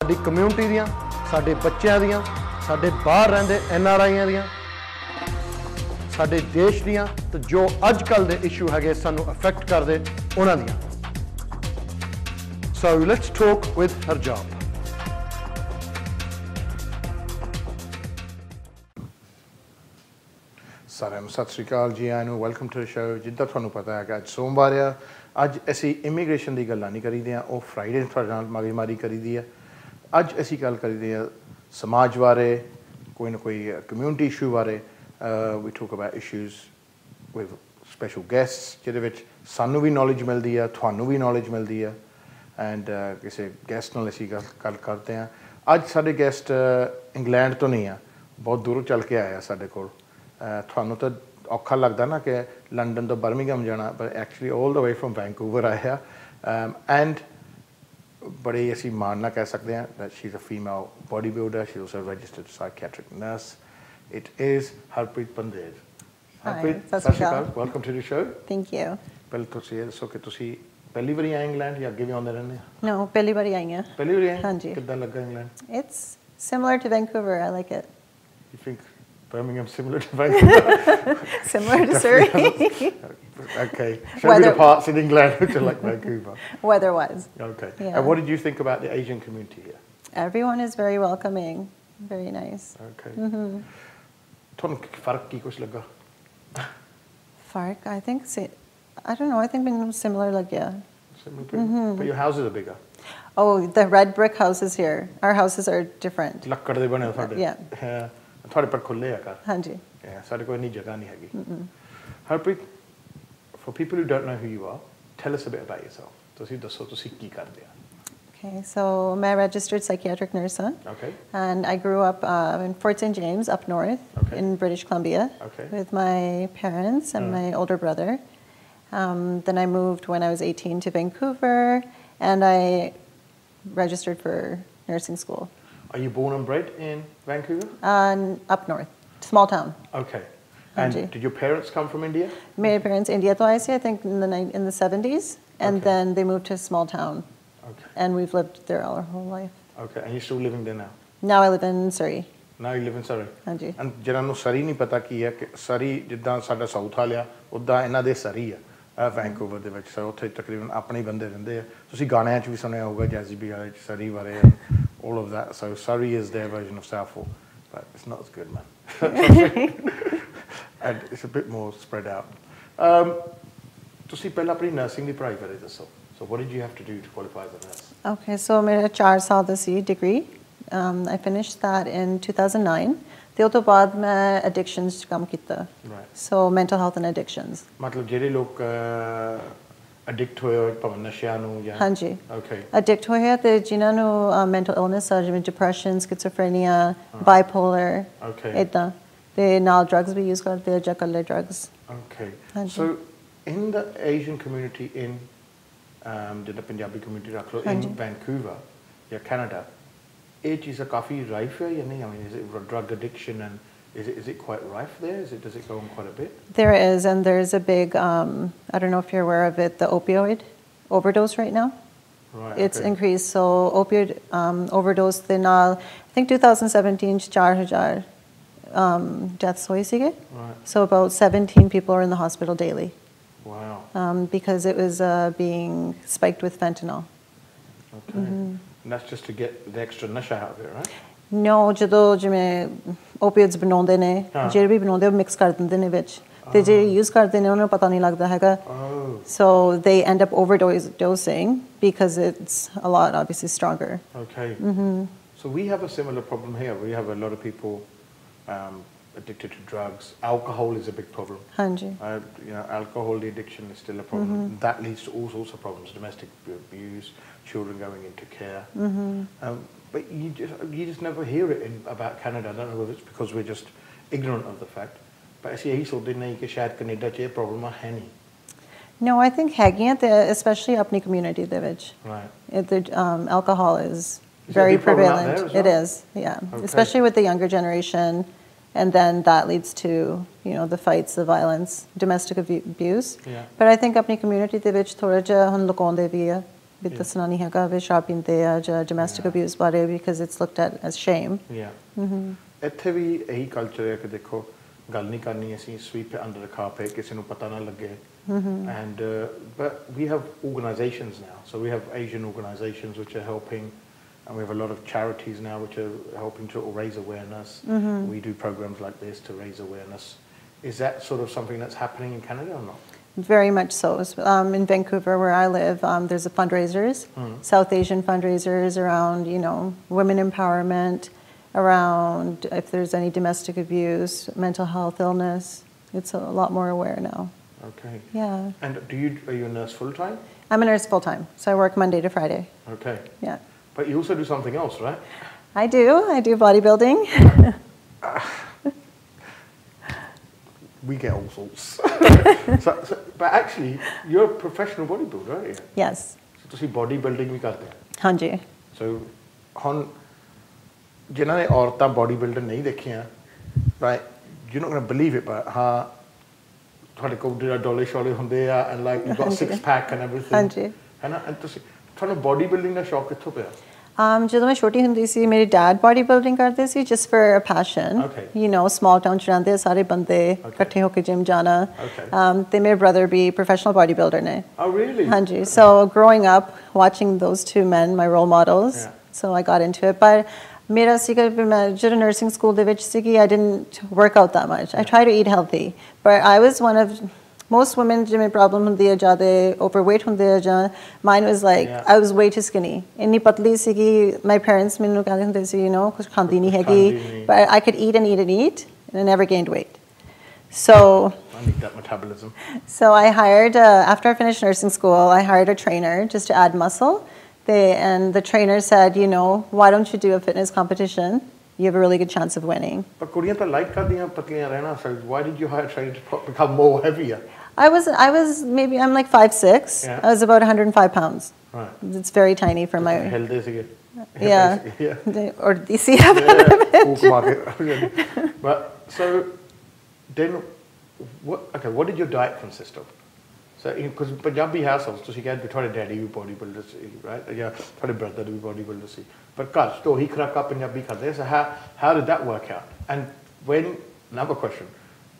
ਸਾਡੀ ਕਮਿਊਨਿਟੀ ਦੀਆਂ, ਸਾਡੇ ਬੱਚਿਆਂ ਦੀਆਂ, ਸਾਡੇ ਬਾਹਰ ਰਹਿੰਦੇ NRIਆਂ ਦੀਆਂ, ਸਾਡੇ ਦੇਸ਼ ਦੀਆਂ ਤੇ ਜੋ ਅੱਜ ਕੱਲ ਦੇ ਇਸ਼ੂ ਹੈਗੇ ਸਾਨੂੰ ਅਫੈਕਟ ਕਰਦੇ ਉਹਨਾਂ ਦੀਆਂ। So let's talk with Harjap. ਸਾਰਿਆਂ ਨੂੰ ਸਤਿ ਸ਼੍ਰੀ ਅਕਾਲ ਜੀ, ਆਇਆਂ ਨੂੰ ਵੈਲਕਮ ਟੂ ਦ ਸ਼ੋ। ਜਿੱਦਾਂ ਤੁਹਾਨੂੰ ਪਤਾ ਹੈਗਾ ਅੱਜ ਸੋਮਵਾਰ ਆ, ਅੱਜ ਅਸੀਂ ਇਮੀਗ੍ਰੇਸ਼ਨ ਦੀ ਗੱਲਾਂ ਨਹੀਂ ਕਰੀਦੇ ਹਾਂ, ਉਹ ਫਰਾਈਡੇ ਤੁਹਾਡੇ ਨਾਲ ਮਾਰੀ ਕਰੀਦੀ ਹੈ। ਅੱਜ ਅਸੀਂ ਗੱਲ ਕਰੀਦੇ ਹਾਂ ਸਮਾਜ ਬਾਰੇ, ਕੋਈ ਨਾ ਕੋਈ ਕਮਿਊਨਿਟੀ ਇਸ਼ੂ ਬਾਰੇ। We talk about issues with special guests, ਜਿਹਦੇ ਵਿੱਚ ਸਾਨੂੰ ਵੀ ਨੌਲੇਜ ਮਿਲਦੀ ਆ, ਤੁਹਾਨੂੰ ਵੀ ਨੌਲੇਜ ਮਿਲਦੀ ਆ। ਐਂਡ ਕਿਸੇ ਗੈਸਟ ਨਾਲ ਅਸੀਂ ਗੱਲ ਕਰਦੇ ਹਾਂ। ਅੱਜ ਸਾਡੇ ਗੈਸਟ ਇੰਗਲੈਂਡ ਤੋਂ ਨਹੀਂ ਆ, ਬਹੁਤ ਦੂਰੋਂ ਚੱਲ ਕੇ ਆਏ ਆ ਸਾਡੇ ਕੋਲ। ਤੁਹਾਨੂੰ ਤਾਂ ਔਖਾ ਲੱਗਦਾ ਨਾ ਕਿ ਲੰਡਨ ਤੋਂ ਬਰਮਿੰਘਮ ਜਾਣਾ, ਪਰ actually all the way from Vancouver ਆਏ ਆ। ਐਂਡ ਬੜੇ ਅਸੀਂ ਮਾਣ ਨਾਲ ਕਹਿ ਸਕਦੇ ਹਾਂ that she's a female bodybuilder. She's also a registered psychiatric nurse. It is Harpreet Pandher. Harpreet, ਸਤਿ ਸ਼੍ਰੀ ਅਕਾਲ, welcome to the show. Thank you. ਪਹਿਲਾਂ ਤੁਸੀਂ ਇਹ ਦੱਸੋ ਕਿ ਤੁਸੀਂ ਪਹਿਲੀ ਵਾਰੀ ਆਏ ਇੰਗਲੈਂਡ ਜਾਂ ਅੱਗੇ ਵੀ ਆਉਂਦੇ ਰਹਿੰਦੇ ਆ? No, ਪਹਿਲੀ ਵਾਰੀ ਆਈ ਹਾਂ। ਪਹਿਲੀ ਵਾਰੀ ਆਏ? ਹਾਂਜੀ। ਕਿੱਦਾਂ ਲੱਗਾ England? It's similar to Vancouver. I like it. You think Birmingham similar to Vancouver? Similar to Surrey. Okay. Show me the parts in England which are like Vancouver. Weather-wise. Okay. Yeah. And what did you think about the Asian community here? Everyone is very welcoming. Very nice. Okay. ਤੁਹਾਨੂੰ ਫਰਕ ਕੀ ਕੁਛ ਲੱਗਾ? Fark, I think, I don't know, I think similar ਲੱਗਿਆ. Similar, but your houses are bigger. Oh, the red brick houses here. Our houses are different. ਲੱਕੜ ਦੇ ਬਣੇ ਤੁਹਾਡੇ? Yeah. ਤੁਹਾਡੇ ਪਰ ਖੁੱਲੇ ਆ ਘਰ? ਹਾਂਜੀ। ਸਾਡੇ ਕੋਲ ਇੰਨੀ ਜਗ੍ਹਾ ਨਹੀਂ ਹੈਗੀ। Harpreet, for people who don't know who you are, tell us a bit about yourself. ਤੁਸੀਂ ਦੱਸੋ ਤੁਸੀਂ ਕੀ ਕਰਦੇ ਆ? Okay, so I'm a registered psychiatric nurse, Okay. And I grew up in Fort St. James, up north, Okay. in British Columbia, Okay. with my parents and my older brother. Then I moved when I was 18 to Vancouver, and I registered for nursing school. Are you born and bred in Vancouver? Up north, small town. Okay. And did your parents come from India? My parents India, though I see, I think in the 70s, and Okay. then they moved to a small town. Okay. And we've lived there our whole life. Okay. And you're still living there now? Now I live in Surrey. Now you live in Surrey? ਹਾਂਜੀ। And ਜਿਹਨਾਂ ਨੂੰ ਸਰੀ ਨਹੀਂ ਪਤਾ ਕੀ ਹੈ ਕਿ ਸਰੀ ਜਿੱਦਾਂ ਸਾਡਾ south ਵਾਲਿਆ ਉੱਦਾਂ ਇਹਨਾਂ ਦੇ ਸਰੀ ਆ ਵੈਂਕੂਵਰ ਦੇ ਵਿੱਚ। ਸੋ ਉੱਥੇ ਤਕਰੀਬਨ ਆਪਣੇ ਬੰਦੇ ਰਹਿੰਦੇ ਆ। ਤੁਸੀਂ ਗਾਣਿਆਂ 'ਚ ਵੀ ਸੁਣਿਆ ਹੋਊਗਾ ਜੈਜ਼ੀਬੀ ਵਾਲੇ 'ਚ ਸਰੀ ਬਾਰੇ, all of that. So Surrey is their version of Southall, but it's not as good, man. And it's a bit more spread out. ਤੁਸੀਂ ਪਹਿਲਾਂ ਆਪਣੀ ਨਰਸਿੰਗ ਦੀ ਪੜ੍ਹਾਈ ਬਾਰੇ ਦੱਸੋ। So what did you have to do to qualify as a nurse? Okay, so ਮੇਰਾ 4 ਸਾਲ ਦਾ ਸੀ degree. I finished that in 2009. ਤੇ ਉਹ ਤੋਂ ਬਾਅਦ ਮੈਂ addictions 'ਚ ਕੰਮ ਕੀਤਾ. Right. So mental health and addictions. ਮਤਲਬ ਜਿਹੜੇ ਲੋਕ addict ਹੋਏ ਭਾਵੇਂ ਨਸ਼ਿਆਂ ਨੂੰ ਜਾਂ? ਹਾਂਜੀ। Okay. Addict ਹੋਏ ਆ ਤੇ ਜਿਨ੍ਹਾਂ ਨੂੰ mental illness ਆ, ਜਿਵੇਂ depression, schizophrenia, bipolar, Okay. ਏਦਾਂ ਤੇ ਨਾਲ drugs ਵੀ use ਕਰਦੇ ਆ ਜਾਂ ਇਕੱਲੇ drugs. Okay. ਹਾਂਜੀ। So in the Asian community in ਜਿੱਦਾਂ ਪੰਜਾਬੀ ਕਮਿਊਨਿਟੀ ਰੱਖ ਲਓ in Vancouver ਜਾਂ Canada, ਇਹ ਚੀਜ਼ਾਂ ਕਾਫੀ rife ਹੈ ਜਾਂ ਨਹੀਂ? I mean, is it drug addiction and is it quite rife there? Does it go on quite a bit? There is, and there's a big, I don't know if you're aware of it, the opioid overdose right now. Right. It's increased. So opioid overdose ਦੇ ਨਾਲ, I think 2017 'ਚ 4,000 deaths ਹੋਏ ਸੀਗੇ. Right. So about 17 people are in the hospital daily. Wow. Because it was being spiked with fentanyl. Okay. And that's just to get the extra nasha out of it, right? No, ਜਦੋਂ ਜਿਵੇਂ opioids ਬਣਾਉਂਦੇ ਨੇ, ਜਿਹੜੇ ਵੀ ਬਣਾਉਂਦੇ ਉਹ mix ਕਰ ਦਿੰਦੇ ਨੇ ਵਿੱਚ, ਤੇ ਜੇ use ਕਰਦੇ ਨੇ ਉਹਨਾਂ ਨੂੰ ਪਤਾ ਨਹੀਂ ਲੱਗਦਾ ਹੈਗਾ. So they end up overdosing because it's a lot obviously stronger. Okay. So we have a similar problem here. We have a lot of people addicted to drugs. Alcohol is a big problem. ਹਾਂਜੀ। Alcohol addiction is still a problem. That leads to all sorts of problems: domestic abuse, children going into care. But you just never hear it about Canada. I don't know whether it's because we're just ignorant of the fact. But ਅਸੀਂ ਇਹੀ ਸੋਚਦੇ ਨਹੀਂ ਕਿ ਸ਼ਾਇਦ Canada 'ਚ ਇਹ problem ਹੈ ਨਹੀਂ। No, I think ਹੈਗੀਆਂ ਤੇ especially ਆਪਣੀ community ਦੇ ਵਿੱਚ. Right. Alcohol is very prevalent. It is, yeah. Okay. Especially with the younger generation. And then that leads to, the fights, the violence, domestic abuse. Yeah. But I think apni community de vich thoda jiha hun lukaunde vi hai. ਵੀ ਦੱਸਣਾ ਨਹੀਂ ਹੈਗਾ ਵੀ ਸ਼ਰਾਬ ਪੀਂਦੇ ਆ ਜਾਂ domestic abuse ਬਾਰੇ because it's looked at as shame. ਇੱਥੇ ਵੀ ਇਹੀ ਕਲਚਰ ਹੈ ਕਿ ਦੇਖੋ ਗੱਲ ਨਹੀਂ ਕਰਨੀ ਅਸੀਂ sweep it under the carpet ਕਿਸੇ ਨੂੰ ਪਤਾ ਨਾ ਲੱਗੇ and but we have organizations now, so we have Asian organizations which are helping, and we have a lot of charities now which are helping to raise awareness. We do programs like this to raise awareness. Is that sort of something that's happening in Canada or not? Very much so. In Vancouver, where I live, there's a fundraisers, South Asian fundraisers around, you know, women empowerment, around if there's any domestic abuse, mental health, illness. It's a lot more aware now. Okay. Yeah. And are you a nurse full time? I'm a nurse full time, so I work Monday to Friday. Okay. Yeah. But you also do something else, right? I do. I do bodybuilding. We get all sorts. But actually, you're a professional bodybuilder, aren't you? Yes. So ਤੁਸੀਂ bodybuilding ਵੀ ਕਰਦੇ ਹੋ? ਹਾਂਜੀ. So ਹੁਣ ਜਿਨ੍ਹਾਂ ਨੇ ਔਰਤਾਂ bodybuilder ਨਹੀਂ ਦੇਖੀਆਂ, right, you're not going to believe it, but ਹਾਂ ਤੁਹਾਡੇ ਕੋਲ ਜਿਹੜਾ ਡੋਲੇ ਸ਼ੋਲੇ ਹੁੰਦੇ ਆ and like you've got a six pack and everything. ਹਾਂਜੀ. ਹੈ ਨਾ? And ਤੁਸੀਂ ਤੁਹਾਨੂੰ bodybuilding ਦਾ ਸ਼ੌਕ ਕਿੱਥੋਂ ਪਿਆ? ਜਦੋਂ ਮੈਂ ਛੋਟੀ ਹੁੰਦੀ ਸੀ ਮੇਰੇ ਡੈਡ ਬਾਡੀ ਬਿਲਡਿੰਗ ਕਰਦੇ ਸੀ just for a passion. You know, small town ਚ ਰਹਿੰਦੇ ਸਾਰੇ ਬੰਦੇ ਇਕੱਠੇ ਹੋ ਕੇ ਜਿਮ ਜਾਣਾ ਤੇ ਮੇਰੇ brother ਵੀ professional bodybuilder ਨੇ. Oh really? ਹਾਂਜੀ. So growing up watching those two men, my role models, so I got into it. But ਮੇਰਾ ਸੀਗਾ ਮੈਂ ਜਦੋਂ nursing school ਦੇ ਵਿੱਚ ਸੀਗੀ I didn't work out that much. I try to eat healthy, but I was one of most women ਜਿਵੇਂ problem ਹੁੰਦੀ ਹੈ ਜ਼ਿਆਦਾ overweight ਹੁੰਦੇ ਆ ਜਾਂ mine was like I was way too skinny. ਇੰਨੀ ਪਤਲੀ ਸੀਗੀ my parents ਮੈਨੂੰ ਕਹਿੰਦੇ ਹੁੰਦੇ ਸੀ you know ਕੁਝ ਖਾਂਦੀ ਨਹੀਂ ਹੈਗੀ but I could eat and eat and eat and I never gained weight. So I need that metabolism. So I hired after I finished nursing school I hired a trainer just to add muscle. And the trainer said, you know, why don't you do a fitness competition? You have a really good chance of winning. But ਕੁੜੀਆਂ ਤਾਂ like ਕਰਦੀਆਂ ਪਤਲੀਆਂ ਰਹਿਣਾ, so why did you hire a trainer to become more heavier? I was maybe I'm like 5'6". I was about 105 pounds. Right. It's very tiny for my. Healthy ਸੀਗੇ. Yeah. Or DC. But so then, what did your diet consist of? So, because Punjabi households, ਤੁਸੀਂ ਕਹਿੰਦੇ ਤੁਹਾਡੇ daddy ਵੀ bodybuilder ਸੀ, right? ਜਾਂ ਤੁਹਾਡੇ brother we bodybuilder C. But ਘਰ ਚ ਤਾਂ ਉਹੀ ਖੁਰਾਕਾਂ ਪੰਜਾਬੀ ਖਾਂਦੇ. So how did that work out? And when another question,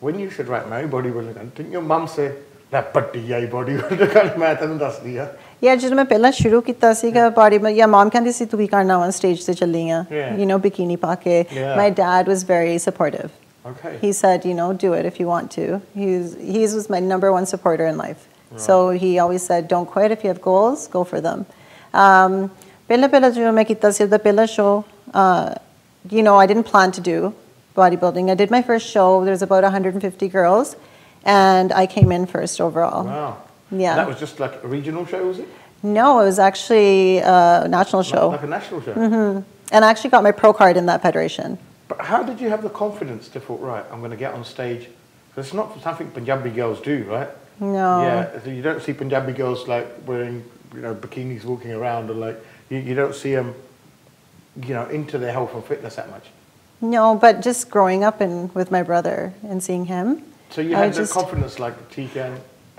when you said right, ਮੈਂ ਵੀ bodybuilder ਕਰਨਾ, didn't your mum say ਲੈ ਪੱਟੀ ਆਈ bodybuilder ਕਰ ਮੈਂ ਤੈਨੂੰ ਦੱਸਦੀ ਆ? Yeah, ਜਦੋਂ ਮੈਂ ਪਹਿਲਾਂ ਸ਼ੁਰੂ ਕੀਤਾ ਸੀਗਾ body ਜਾਂ mom ਕਹਿੰਦੀ ਸੀ ਤੂੰ ਕੀ ਕਰਨਾ ਵਾ stage ਤੇ ਚੱਲੀ ਆ, you know, bikini ਪਾ ਕੇ. My dad was very supportive. Okay. He said, you know, do it if you want to. He was my number one supporter in life. Right. So he always said, don't quit. If you have goals, go for them. Pela jo main kita si the pela show, you know, I didn't plan to do bodybuilding. I did my first show. There's about 150 girls, and I came in first overall. Wow. Yeah. And that was just like a regional show, was it? No, it was actually a national show. Like a national show? And I actually got my pro card in that federation. But how did you have the confidence to thought, right, I'm going to get on stage? Because it's not something Punjabi girls do, right? No. Yeah, so you don't see Punjabi girls like wearing, you know, bikinis walking around, or like you don't see them, you know, into their health and fitness that much. No, but just growing up with my brother and seeing him. So you had the confidence like TK.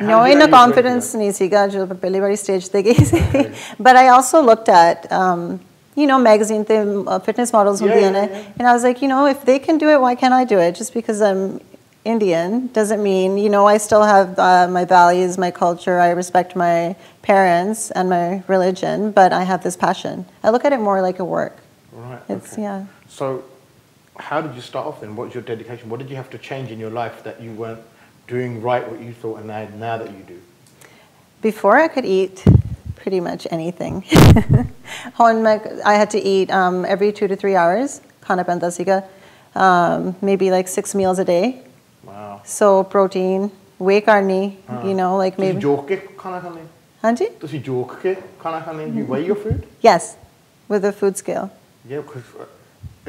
No, in the confidence nahi siga jo pehli bari stage te gayi si. But I also looked at you know, magazine the fitness models and I was like, you know, if they can do it, why can't I do it? Just because I'm Indian doesn't mean, you know, I still have my values, my culture. I respect my parents and my religion, but I have this passion. I look at it more like a work. Right. It's So how did you start off then? What was your dedication? What did you have to change in your life that you weren't doing right what you thought and now that you do? Before I could eat pretty much anything. I had to eat every 2 to 3 hours. Khana penda siga. Maybe like 6 meals a day. Wow. So protein, whey karni, you know, like maybe. Tusi joke ke khana khane? Hanji? Tusi joke ke khana khane? You weigh your food? Yes, with a food scale. Yeah, because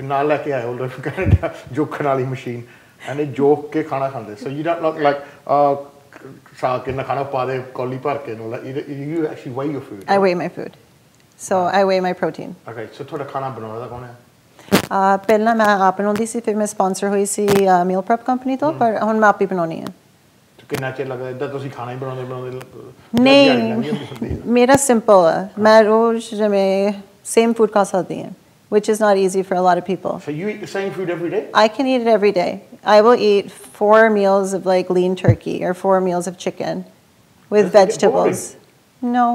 ਨਾਲ ਲੈ ਕੇ ਆਏ older Canada joke ਵਾਲੀ machine and it joke ke khana khande. So you don't look like ਸਾਗ ਕਿੰਨਾ ਖਾਣਾ ਪਾ ਦੇ ਕੋਲੀ ਭਰ ਕੇ ਨੂੰ like you actually weigh your food. I weigh my food. So I weigh my protein. Okay, so ਤੁਹਾਡਾ ਖਾਣਾ ਬਣਾਉਣ ਦਾ ਕੌਣ ਹੈ? ਪਹਿਲਾਂ ਮੈਂ ਆਪ ਬਣਾਉਂਦੀ ਸੀ ਫਿਰ ਮੈਂ ਸਪਾਂਸਰ ਹੋਈ ਸੀ meal prep company ਤੋਂ ਪਰ ਹੁਣ ਮੈਂ ਆਪ ਹੀ ਬਣਾਉਣੀ ਹੈ. ਕਿੰਨਾ ਚਿਰ ਲੱਗਦਾ ਇਦਾਂ ਤੁਸੀਂ ਖਾਣਾ ਹੀ ਬਣਾਉਂਦੇ ਨਹੀਂ ਮੇਰਾ ਸਿੰਪਲ ਹੈ ਮੈਂ ਰੋਜ਼ ਜਿਵੇਂ same food ਖਾ ਸਕਦੀ ਹਾਂ which is not easy for a lot of people. So you eat the same food every day? I can eat it every day. I will eat 4 meals of like lean turkey or 4 meals of chicken with vegetables. No,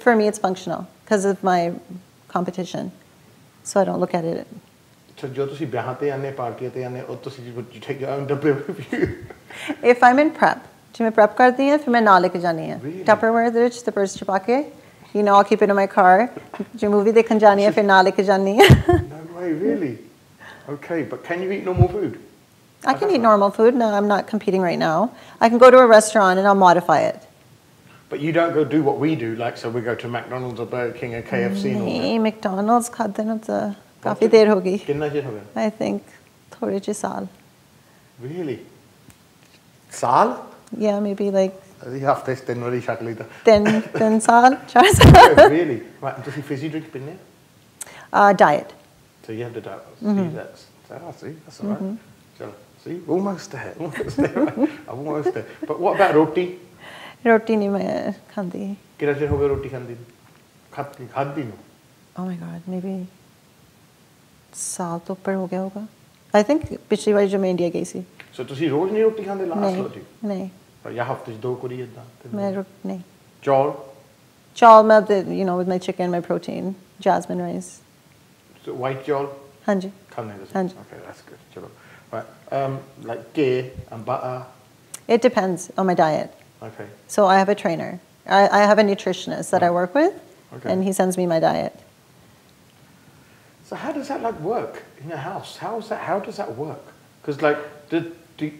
for me it's functional because of my competition. So I don't look at it. So ਜੋ ਤੁਸੀਂ ਵਿਆਹਾਂ ਤੇ ਆਨੇ ਪਾਰਟੀਆਂ ਤੇ ਆਨੇ ਉਹ ਤੁਸੀਂ you take your own Tupperware with you? If I'm in prep, ਜੇ ਮੈਂ prep ਕਰਦੀ ਹਾਂ ਫਿਰ ਮੈਂ ਨਾਲ ਲੈ ਕੇ ਜਾਂਦੀ ਹਾਂ Tupperware ਦੇ ਵਿੱਚ ਤੇ ਪਰਸ ਚ ਪਾ ਕੇ you know I'll keep it in my car ਜੇ movie ਦੇਖਣ ਜਾਣੀ ਹੈ ਫਿਰ ਨਾਲ ਲੈ ਕੇ ਜਾਂਦੀ ਹਾਂ. No way, really? Okay, but can you eat normal food? I can eat normal food. No, I'm not competing right now. I can go to a restaurant and I'll modify it. But you don't go do what we do, like so we go to McDonald's or Burger King or KFC and all that. नहीं McDonald's खाते ना तो काफी देर होगी. कितना देर हो गया? I think थोड़े से साल. Really? साल? Yeah, maybe like. ये हफ्ते से 3 वाली शक्ल था. 3 साल, 4 साल. Really? Right. तो फिर fizzy drink पीने? Diet. So you have the diet. See, that's all right. चलो, see, almost there. I'm almost there. But what about roti? रोटी नहीं मैं खाती. कितना देर हो गया रोटी खाती नहीं? Oh my God, maybe साल तो ऊपर हो गया होगा. I think पिछली बार जब मैं इंडिया गई थी. So ਤੁਸੀਂ ਰੋਜ਼ ਨਹੀਂ ਰੋਟੀ ਖਾਂਦੇ ਲਾਸਟ ਰੋਟੀ? नहीं. ਪਰ ਜਾਂ ਹਫਤੇ 'ਚ 2 ਕੁੜੀ ਇਦਾਂ? मैं नहीं. ਚੌਲ मैं you know with my chicken, my protein, jasmine rice. So white chol? हाँ जी. खाने हैं. हाँ जी. Okay, that's good. चलो. Right. Like ghee and butter? It depends on my diet. Okay. So I have a trainer. I have a nutritionist that I work with, and he sends me my diet. So how does that like work in your house? How does that work? Because like,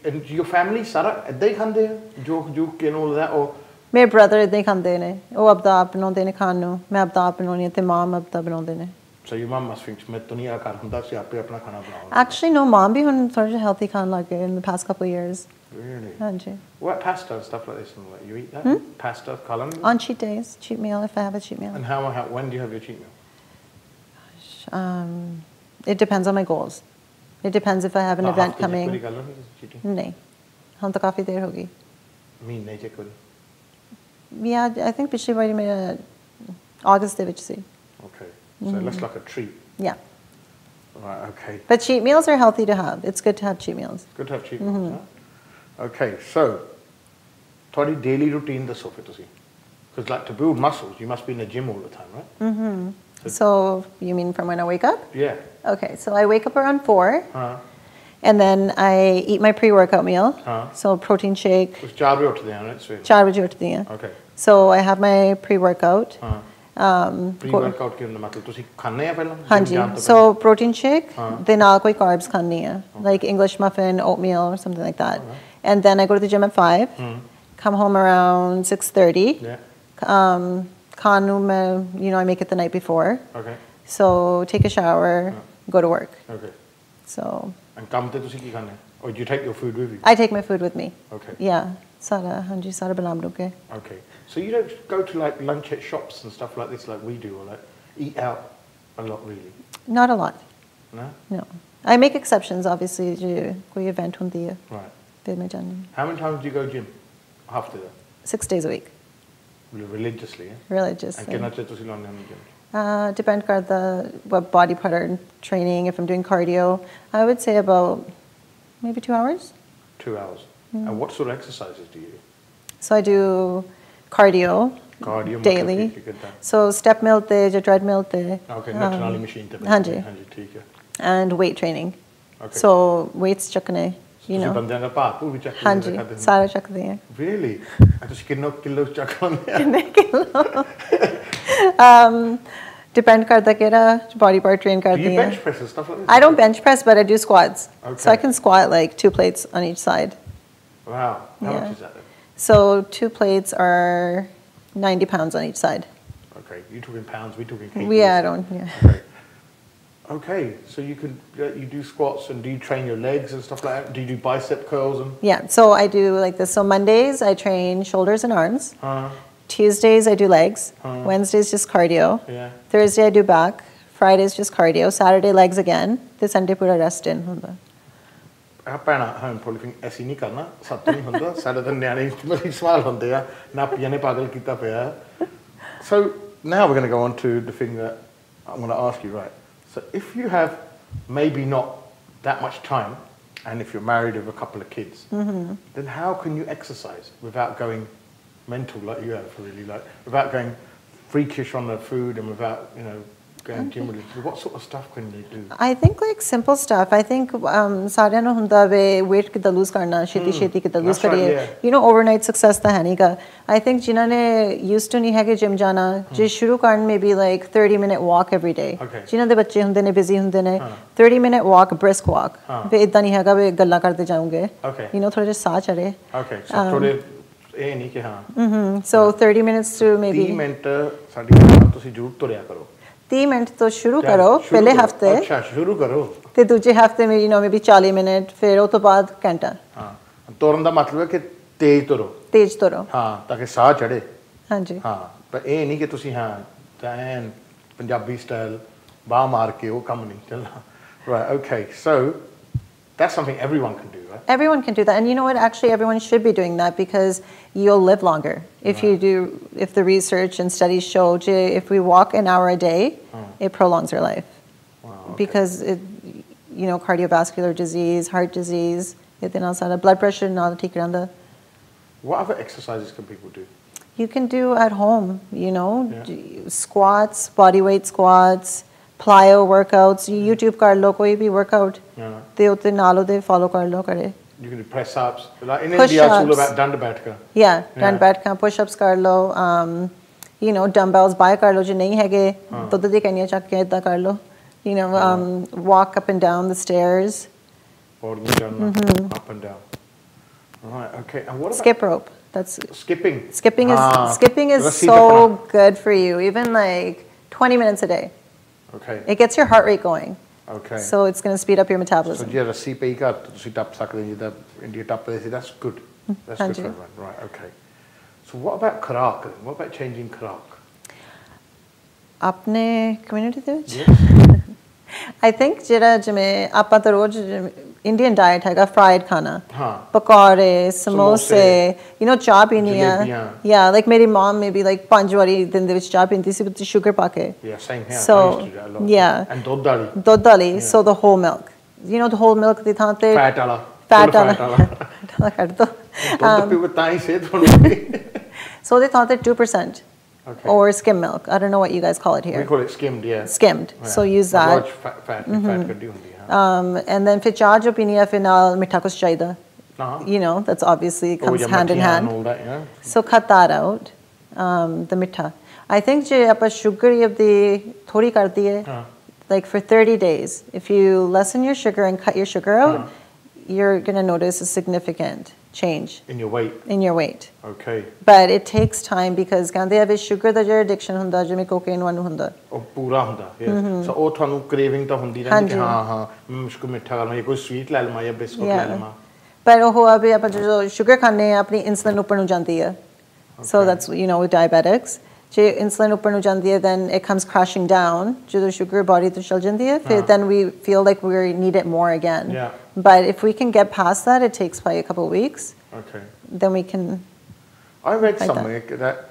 and your family सारा इतना ही खाते हैं जो and all that or? मेरे brother इतना ही खाते हैं. वो अब दा बनाते हैं खाने को. मैं अब दा बनानी है ते mom अब दा बनाते हैं. So your mom must think मैं तो नहीं आकर हम दा से आप अपना खाना बनाओ. Actually no, mom भी हम थोड़ा healthy खाने लग गए in the past couple of years. Really? हाँ जी. What pasta and stuff like this and what you eat that? Pasta, column? On cheat days, cheat meal if I have a cheat meal. And when do you have your cheat meal? It depends on my goals. It depends if I have an event coming. नहीं, हम तो काफी देर होगी. Mean नहीं check करी. Yeah, I think पिछली बारी मेरा August ਦੇ ਵਿੱਚ ਸੀ. Okay, so it looks like a treat. Yeah. Right. Okay. But cheat meals are healthy to have. It's good to have cheat meals. It's good to have cheat meals. Huh? Okay, so ਤੁਹਾਡੀ daily routine ਦੱਸੋ ਫਿਰ ਤੁਸੀਂ. Because like to build muscles, you must be in the gym all the time, right? So you mean from when I wake up? Yeah. Okay, so I wake up around 4, and then I eat my pre-workout meal. So protein shake. कुछ 4 बजे उठते हैं ना सुबह? 4 बजे उठती हैं. Okay. So I have my pre-workout. Pre-workout के मतलब तुसी खाने हैं पहले? हाँ जी. So protein shake. Then I'll कोई carbs खानी है, like English muffin, oatmeal, or something like that. And then I go to the gym at 5. Come home around 6:30. Yeah. Khanu I make it the night before. Okay. So take a shower, go to work. Okay. So. And काम ते तुसी की खाने? Or do you take your food with you? I take my food with me. Okay. Yeah. सारा हाँ जी सारा बना लूँगे. Okay. So you don't go to like lunch at shops and stuff like this like we do, or like eat out a lot really? Not a lot. No. No. I make exceptions obviously. जो कोई event होती है. Right. फिर मैं जानी. How many times do you go gym? After that? 6 days a week. Religiously, yeah? Religiously. And कितना चाहिए तुसी लाने हैं gym? Depend करता what body part training. If I'm doing cardio, I would say about maybe 2 hours. 2 hours. And what sort of exercises do you do? So I do cardio. Cardio. Daily. So step milte, जो treadmill te. Okay, natural machine te. हाँ जी. हाँ जी ठीक है. And weight training. Okay. So weights चकने. You know. बंदे ने पाप भी चक. हाँ जी. सारा चकते हैं. Really? तुसी कितने किलो चकाने? कितने किलो? Depend करता केरा body part train करती Do हैं. you bench press and stuff like this? I don't bench press, but I do squats. Okay. So I can squat like 2 plates on each side. Wow. How much is that then? So 2 plates are 90 pounds on each side. Okay. You talking pounds? We talking kgs? Yeah, I don't. Yeah. Okay. Okay. So you do squats and do you train your legs and stuff like that? Do you do bicep curls and? Yeah. So I do like this. So Mondays I train shoulders and arms. Tuesdays I do legs. Wednesdays just cardio. Yeah. Thursday I do back. Fridays just cardio. Saturday legs again. The Sunday pura rest in. ਭੈਣਾ home ਪ੍ਰੋਲਿਫਿੰਗ ਐਸੀ ਨਹੀਂ ਕਰਨਾ ਸੱਤ ਨਹੀਂ ਹੁੰਦਾ ਸਾਡੇ ਤਾਂ ਨਿਆਣੇ ਮਰੀ ਸਵਾਲ ਹੁੰਦੇ ਆ ਨਾਪੀਆਂ ਨੇ ਪਾਗਲ ਕੀਤਾ ਪਿਆ so now we're going to go on to the thing that I'm going to ask you right so if you have maybe not that much time and if you're married with a couple of kids then how can you exercise without going mental like you have really like without going freakish on the food and without you know going gym what sort of stuff can they do I think like simple stuff I think ਸਾਰਿਆਂ ਨੂੰ ਹੁੰਦਾ ਵੇ weight ਕਿੱਦਾਂ lose ਕਰਨਾ ਛੇਤੀ ਕਿੱਦਾਂ lose ਕਰੀਏ you know overnight success ਤਾਂ ਹੈ ਨਹੀਂਗਾ I think ਜਿਨ੍ਹਾਂ ਨੇ used to ਨਹੀਂ ਹੈਗੇ gym ਜਾਣਾ ਜੇ ਸ਼ੁਰੂ ਕਰਨ maybe like 30-minute walk every day ਜਿਨ੍ਹਾਂ ਦੇ ਬੱਚੇ ਹੁੰਦੇ ਨੇ busy ਹੁੰਦੇ ਨੇ 30-minute walk brisk walk ਵੀ ਇਦਾਂ ਨਹੀਂ ਹੈਗਾ ਵੀ ਗੱਲਾਂ ਕਰਦੇ ਜਾਓਗੇ you know ਥੋੜਾ ਜਿਹਾ ਸਾਹ ਚੜੇ so ਥੋੜੇ ਇਹ ਨਹੀਂ ਕਿ ਹਾਂ so 30 minutes to maybe 30 minute ਸਾਡੀ ਤੁਸੀਂ ਜ਼ਰੂਰ ਤੁਰਿਆ ਕਰੋ 30 ਮਿੰਟ ਤੋਂ ਸ਼ੁਰੂ ਕਰੋ ਪਹਿਲੇ ਹਫਤੇ ਅੱਛਾ ਸ਼ੁਰੂ ਕਰੋ ਤੇ ਦੂਜੇ ਹਫਤੇ ਮੇਂ you know maybe 40 ਮਿੰਟ ਫਿਰ ਉਸ ਤੋਂ ਬਾਅਦ ਘੰਟਾ ਹਾਂ ਤੁਰਨ ਦਾ ਮਤਲਬ ਹੈ ਕਿ ਤੇਜ਼ ਤੁਰੋ ਹਾਂ ਤਾਂ ਕਿ ਸਾਹ ਚੜੇ ਹਾਂਜੀ ਹਾਂ ਪਰ ਇਹ ਨਹੀਂ ਕਿ ਤੁਸੀਂ ਹਾਂ ਐਨ ਪੰਜਾਬੀ ਸਟਾਈਲ ਬਾਹ ਮਾਰ ਕੇ ਉਹ ਕੰਮ ਨਹੀਂ ਚੱਲਣਾ right okay so that's something everyone can do right everyone can do that and you know what actually everyone should be doing that because you'll live longer if you do if the research and studies show if we walk an hour a day it prolongs our life because it you know cardiovascular disease heart disease ਇਹਦੇ ਨਾਲ ਸਾਡਾ blood pressure ਨਾਲ ਠੀਕ ਰਹਿੰਦਾ what other exercises can people do you can do at home you know squats body weight squats plyo workouts YouTube ਕਰ ਲੋ ਕੋਈ ਵੀ workout ਤੇ ਉੱਤੇ ਨਾਲ ਉਹਦੇ follow ਕਰ ਲੋ ਕਰੇ you can do press ups like in India it's all about dand baitka dand baitka push ups ਕਰ ਲੋ you know dumbbells buy ਕਰ ਲੋ ਜੇ ਨਹੀਂ ਹੈਗੇ ਦੁੱਧ ਦੀ ਕੈਨੀਆਂ ਚੱਕ ਕੇ ਇਦਾਂ ਕਰ ਲੋ you know walk up and down the stairs up and down right okay and what about skip rope that's skipping is so good for you even like 20 minutes a day okay it gets your heart rate going okay so it's going to speed up your metabolism so ਜੇ ਰੱਸੀ ਪਈ ਘਰ ਤੁਸੀਂ ਟੱਪ ਸਕਦੇ ਜਿੱਦਾਂ India ਟੱਪਦੇ ਸੀ that's good for everyone right okay so what about ਖੁਰਾਕ what about changing ਖੁਰਾਕ ਆਪਣੇ ਕਮਿਊਨਿਟੀ ਦੇ ਵਿੱਚ I think ਜਿਹੜਾ ਜਿਵੇਂ ਆਪਾਂ ਤਾਂ ਰੋਜ਼ Indian diet ਹੈਗਾ fried ਖਾਣਾ ਪਕੌੜੇ ਸਮੋਸੇ you know ਚਾਹ ਪੀਣੀ ਆ yeah like ਮੇਰੀ mom maybe like 5 ਵਾਰੀ ਦਿਨ ਦੇ ਵਿੱਚ ਚਾਹ ਪੀਂਦੀ ਸੀ with sugar ਪਾ ਕੇ yeah same here so I used to do that a lot yeah and ਦੁੱਧ ਵਾਲੀ so the whole milk you know the whole milk ਦੀ ਥਾਂ ਤੇ fat ਵਾਲਾ ਕੱਢ ਦੋ ਦੁੱਧ ਪੀਓ ਤਾਂ ਹੀ ਸਿਹਤ ਬਣੂਗੀ so ਉਹਦੇ ਥਾਂ ਤੇ 2% Okay. Or skim milk. I don't know what you guys call it here. We call it skimmed, yeah. Skimmed. Yeah. So use that. Large fat could do and then fi charge of pinia fi naal mitha kuch chaida. You know, that's obviously comes hand in hand. And all that, yeah. So cut that out. The mitha. I think je apa sugar of the thodi kar diye. Like for 30 days, if you lessen your sugar and cut your sugar out, you're going to notice a significant change in your weight. Okay. But it takes time because kande have sugar da jehda addiction hunda jime cocaine wanu hunda oh pura hunda so oh thanu craving ta hundi rehndi ki ha mushko mitha karna ya koi sweet le lama ya biscuit le lama but oh abe apa jo sugar khane apni insulin upar nu jandi hai so that's you know with diabetics je insulin upar nu jandi hai then it comes crashing down jo sugar body to chal jandi hai then we feel like we need it more again but if we can get past that it takes probably a couple of weeks then we can I read somewhere that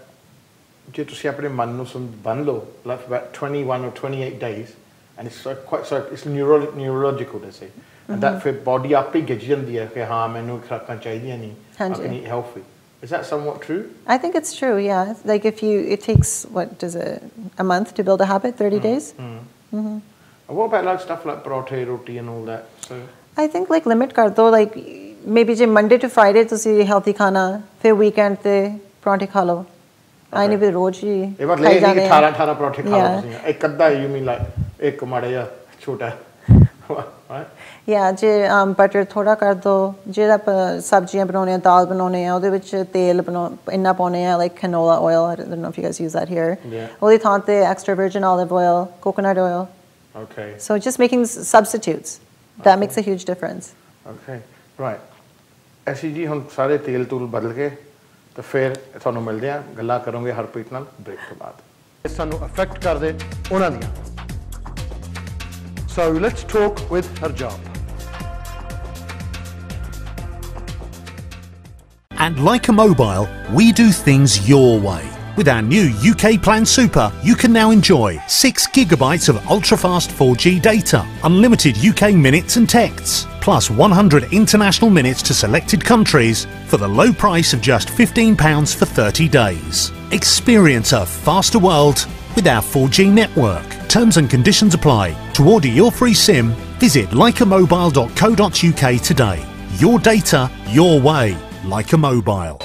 je tusi apne man nu ban lo like about 21 or 28 days and it's it's neurological they say and that for body aap hi gij jandi hai ki ha mainu khurakan chahidiyan nahi I can eat healthy is that somewhat true I think it's true yeah like if you it takes what does a month to build a habit 30 days what about like stuff like parathe roti and all that so I think like limit kar do like maybe je Monday to Friday tusi healthy khana fir weekend te parathe kha lo I need to roz hi ਇਹ ਮਤਲਬ ਇਹ ਨਹੀਂ ਕਿ 18 parathe ਖਾ ਲਓ ਤੁਸੀਂ ਇੱਕ ਅੱਧਾ you mean like ਇੱਕ ਮਾੜਾ ਜਿਹਾ ਛੋਟਾ yeah ਜੇ butter ਥੋੜਾ ਕਰ ਦੋ ਜਿਹੜਾ ਸਬਜ਼ੀਆਂ ਬਣਾਉਣੇ ਆ ਦਾਲ ਬਣਾਉਣੇ ਆ ਉਹਦੇ ਵਿੱਚ ਤੇਲ ਇੰਨਾ ਪਾਉਣੇ ਆ like canola oil I don't know if you guys use that here ਉਹਦੀ ਥਾਂ ਤੇ extra virgin olive oil coconut oil okay so just making substitutes that makes a huge difference okay right ਅਸੀਂ ਜੀ ਹੁਣ ਸਾਰੇ ਤੇਲ ਤੂਲ ਬਦਲ ਕੇ ਤੇ ਫਿਰ ਤੁਹਾਨੂੰ ਮਿਲਦੇ ਆ ਗੱਲਾਂ ਕਰਾਂਗੇ ਹਰਪ੍ਰੀਤ ਨਾਲ ਬ੍ਰੇਕ ਤੋਂ ਬਾਅਦ ਇਹ ਸਾਨੂੰ ਅਫੈਕਟ ਕਰਦੇ ਉਹਨਾਂ ਦੀਆਂ so let's talk with Harjap At Leica Mobile, we do things your way. With our new UK Plan Super, you can now enjoy 6 gigabytes of ultra-fast 4G data, unlimited UK minutes and texts, plus 100 international minutes to selected countries for the low price of just £15 for 30 days. Experience a faster world with our 4G network. Terms and conditions apply. To order your free SIM, visit leicamobile.co.uk today. Your data, your way. Leica Mobile.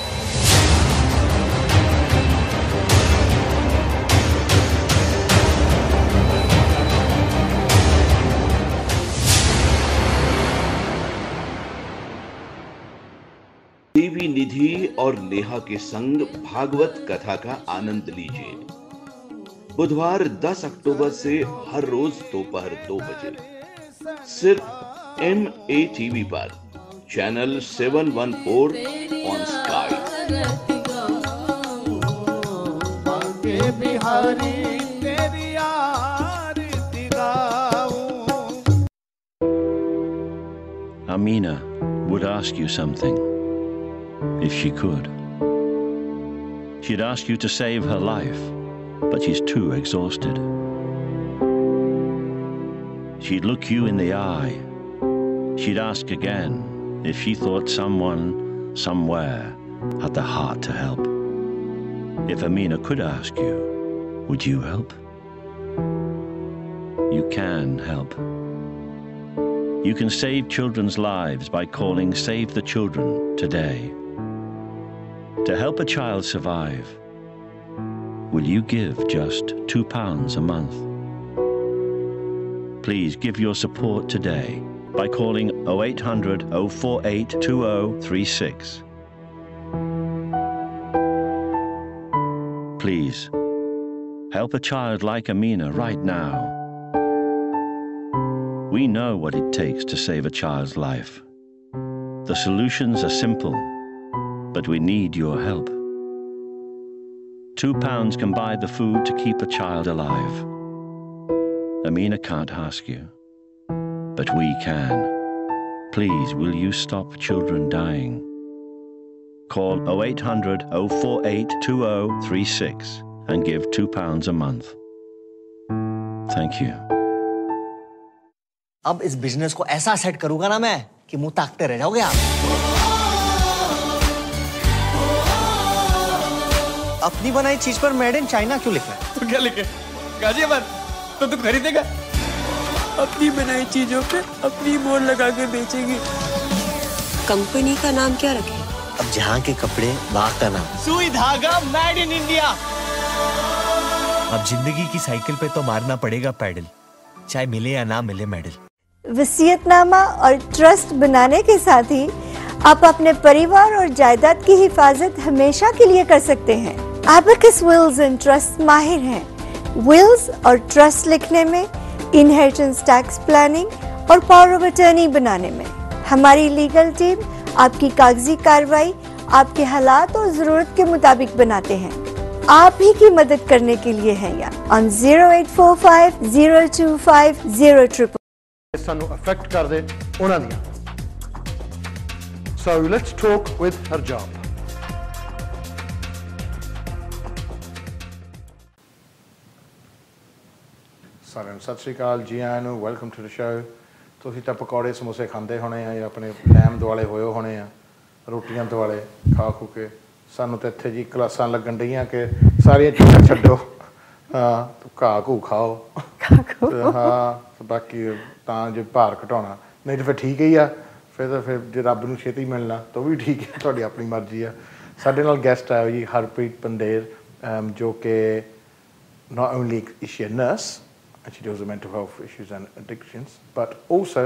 देवी निधि और नेहा के संग भागवत कथा का आनंद लीजिए। बुधवार 10 अक्टूबर से हर रोज दोपहर 2 बजे सिर्फ MATV पर channel 714 on sky. Amina would ask you something, if she could. She'd ask you to save her life, but she's too exhausted. She'd look you in the eye. She'd ask again if she thought someone, somewhere, had the heart to help. If Amina could ask you, would you help? You can help. You can save children's lives by calling Save the Children today. To help a child survive, will you give just £2 a month? Please give your support today by calling 0800 048 2036. Please, help a child like Amina right now. We know what it takes to save a child's life. The solutions are simple, but we need your help. £2 can buy the food to keep a child alive. Amina can't ask you, but we can. Please, will you stop children dying? Call 0800 048 2036 and give £2 a month. Thank you. अब इस business को ऐसा set करूंगा ना मैं कि मुंह ताकते रह जाओगे आप। अपनी बनाई चीज पर मेड इन चाइना क्यों लिखा है? तो क्या लिखे? गाजियाबाद। तो तू खरीदेगा? अपनी बनाई चीजों पे अपनी मोहर लगा के बेचेगी। कंपनी का नाम क्या रखे? अब जहाँ के कपड़े वहाँ का नाम। सुई धागा मेड इन इंडिया। अब जिंदगी की साइकिल पे तो मारना पड़ेगा पैडल, चाहे मिले या ना मिले मेडल। वसीयतनामा और ट्रस्ट बनाने के साथ ही आप अपने परिवार और जायदाद की हिफाजत हमेशा के लिए कर सकते हैं। एबेकस विल्स एंड ट्रस्ट माहिर हैं। विल्स और ट्रस्ट लिखने में, इनहेरिटेंस टैक्स प्लानिंग और पावर ऑफ अटर्नी बनाने में। हमारी लीगल टीम आपकी कागजी कार्रवाई आपके हालात और जरूरत के मुताबिक बनाते हैं। आप ही की मदद करने के लिए हैं यहाँ on 0845 025 000। ਸਾਨੂੰ ਅਫੈਕਟ ਕਰਦੇ ਉਹਨਾਂ ਦੀਆਂ। So let's talk with Harjap. ਸਾਰਿਆਂ ਨੂੰ ਸਤਿ ਸ਼੍ਰੀ ਅਕਾਲ ਜੀ ਆਇਆਂ ਨੂੰ ਵੈਲਕਮ ਟੂ ਦ ਸ਼ੋ। ਤੁਸੀਂ ਤਾਂ ਪਕੌੜੇ ਸਮੋਸੇ ਖਾਂਦੇ ਹੋਣੇ ਆ ਜਾਂ ਆਪਣੇ ਟਾਈਮ ਦੁਆਲੇ ਹੋਏ ਹੋਣੇ ਆ ਰੋਟੀਆਂ ਦੁਆਲੇ ਖਾ ਖੂ ਕੇ। ਸਾਨੂੰ ਤਾਂ ਇੱਥੇ ਜੀ ਕਲਾਸਾਂ ਲੱਗਣ ਡਈਆਂ ਕਿ ਸਾਰੀਆਂ ਚੀਜ਼ਾਂ ਛੱਡੋ, ਹਾਂ ਘਾਹ ਘੂ ਖਾਓ, ਹਾਂ ਬਾਕੀ ਤਾਂ ਜੇ ਭਾਰ ਘਟਾਉਣਾ ਨਹੀਂ ਤਾਂ ਫਿਰ ਠੀਕ ਹੀ ਆ। ਫਿਰ ਜੇ ਰੱਬ ਨੂੰ ਛੇਤੀ ਮਿਲਣਾ ਤਾਂ ਉਹ ਵੀ ਠੀਕ ਹੈ, ਤੁਹਾਡੀ ਆਪਣੀ ਮਰਜ਼ੀ ਆ। ਸਾਡੇ ਨਾਲ ਗੈਸਟ ਆਇਆ ਜੀ ਹਰਪ੍ਰੀਤ ਪੰਡੇਰ, ਜੋ ਕਿ not only is she a nurse and she deals with mental health issues and addictions, but also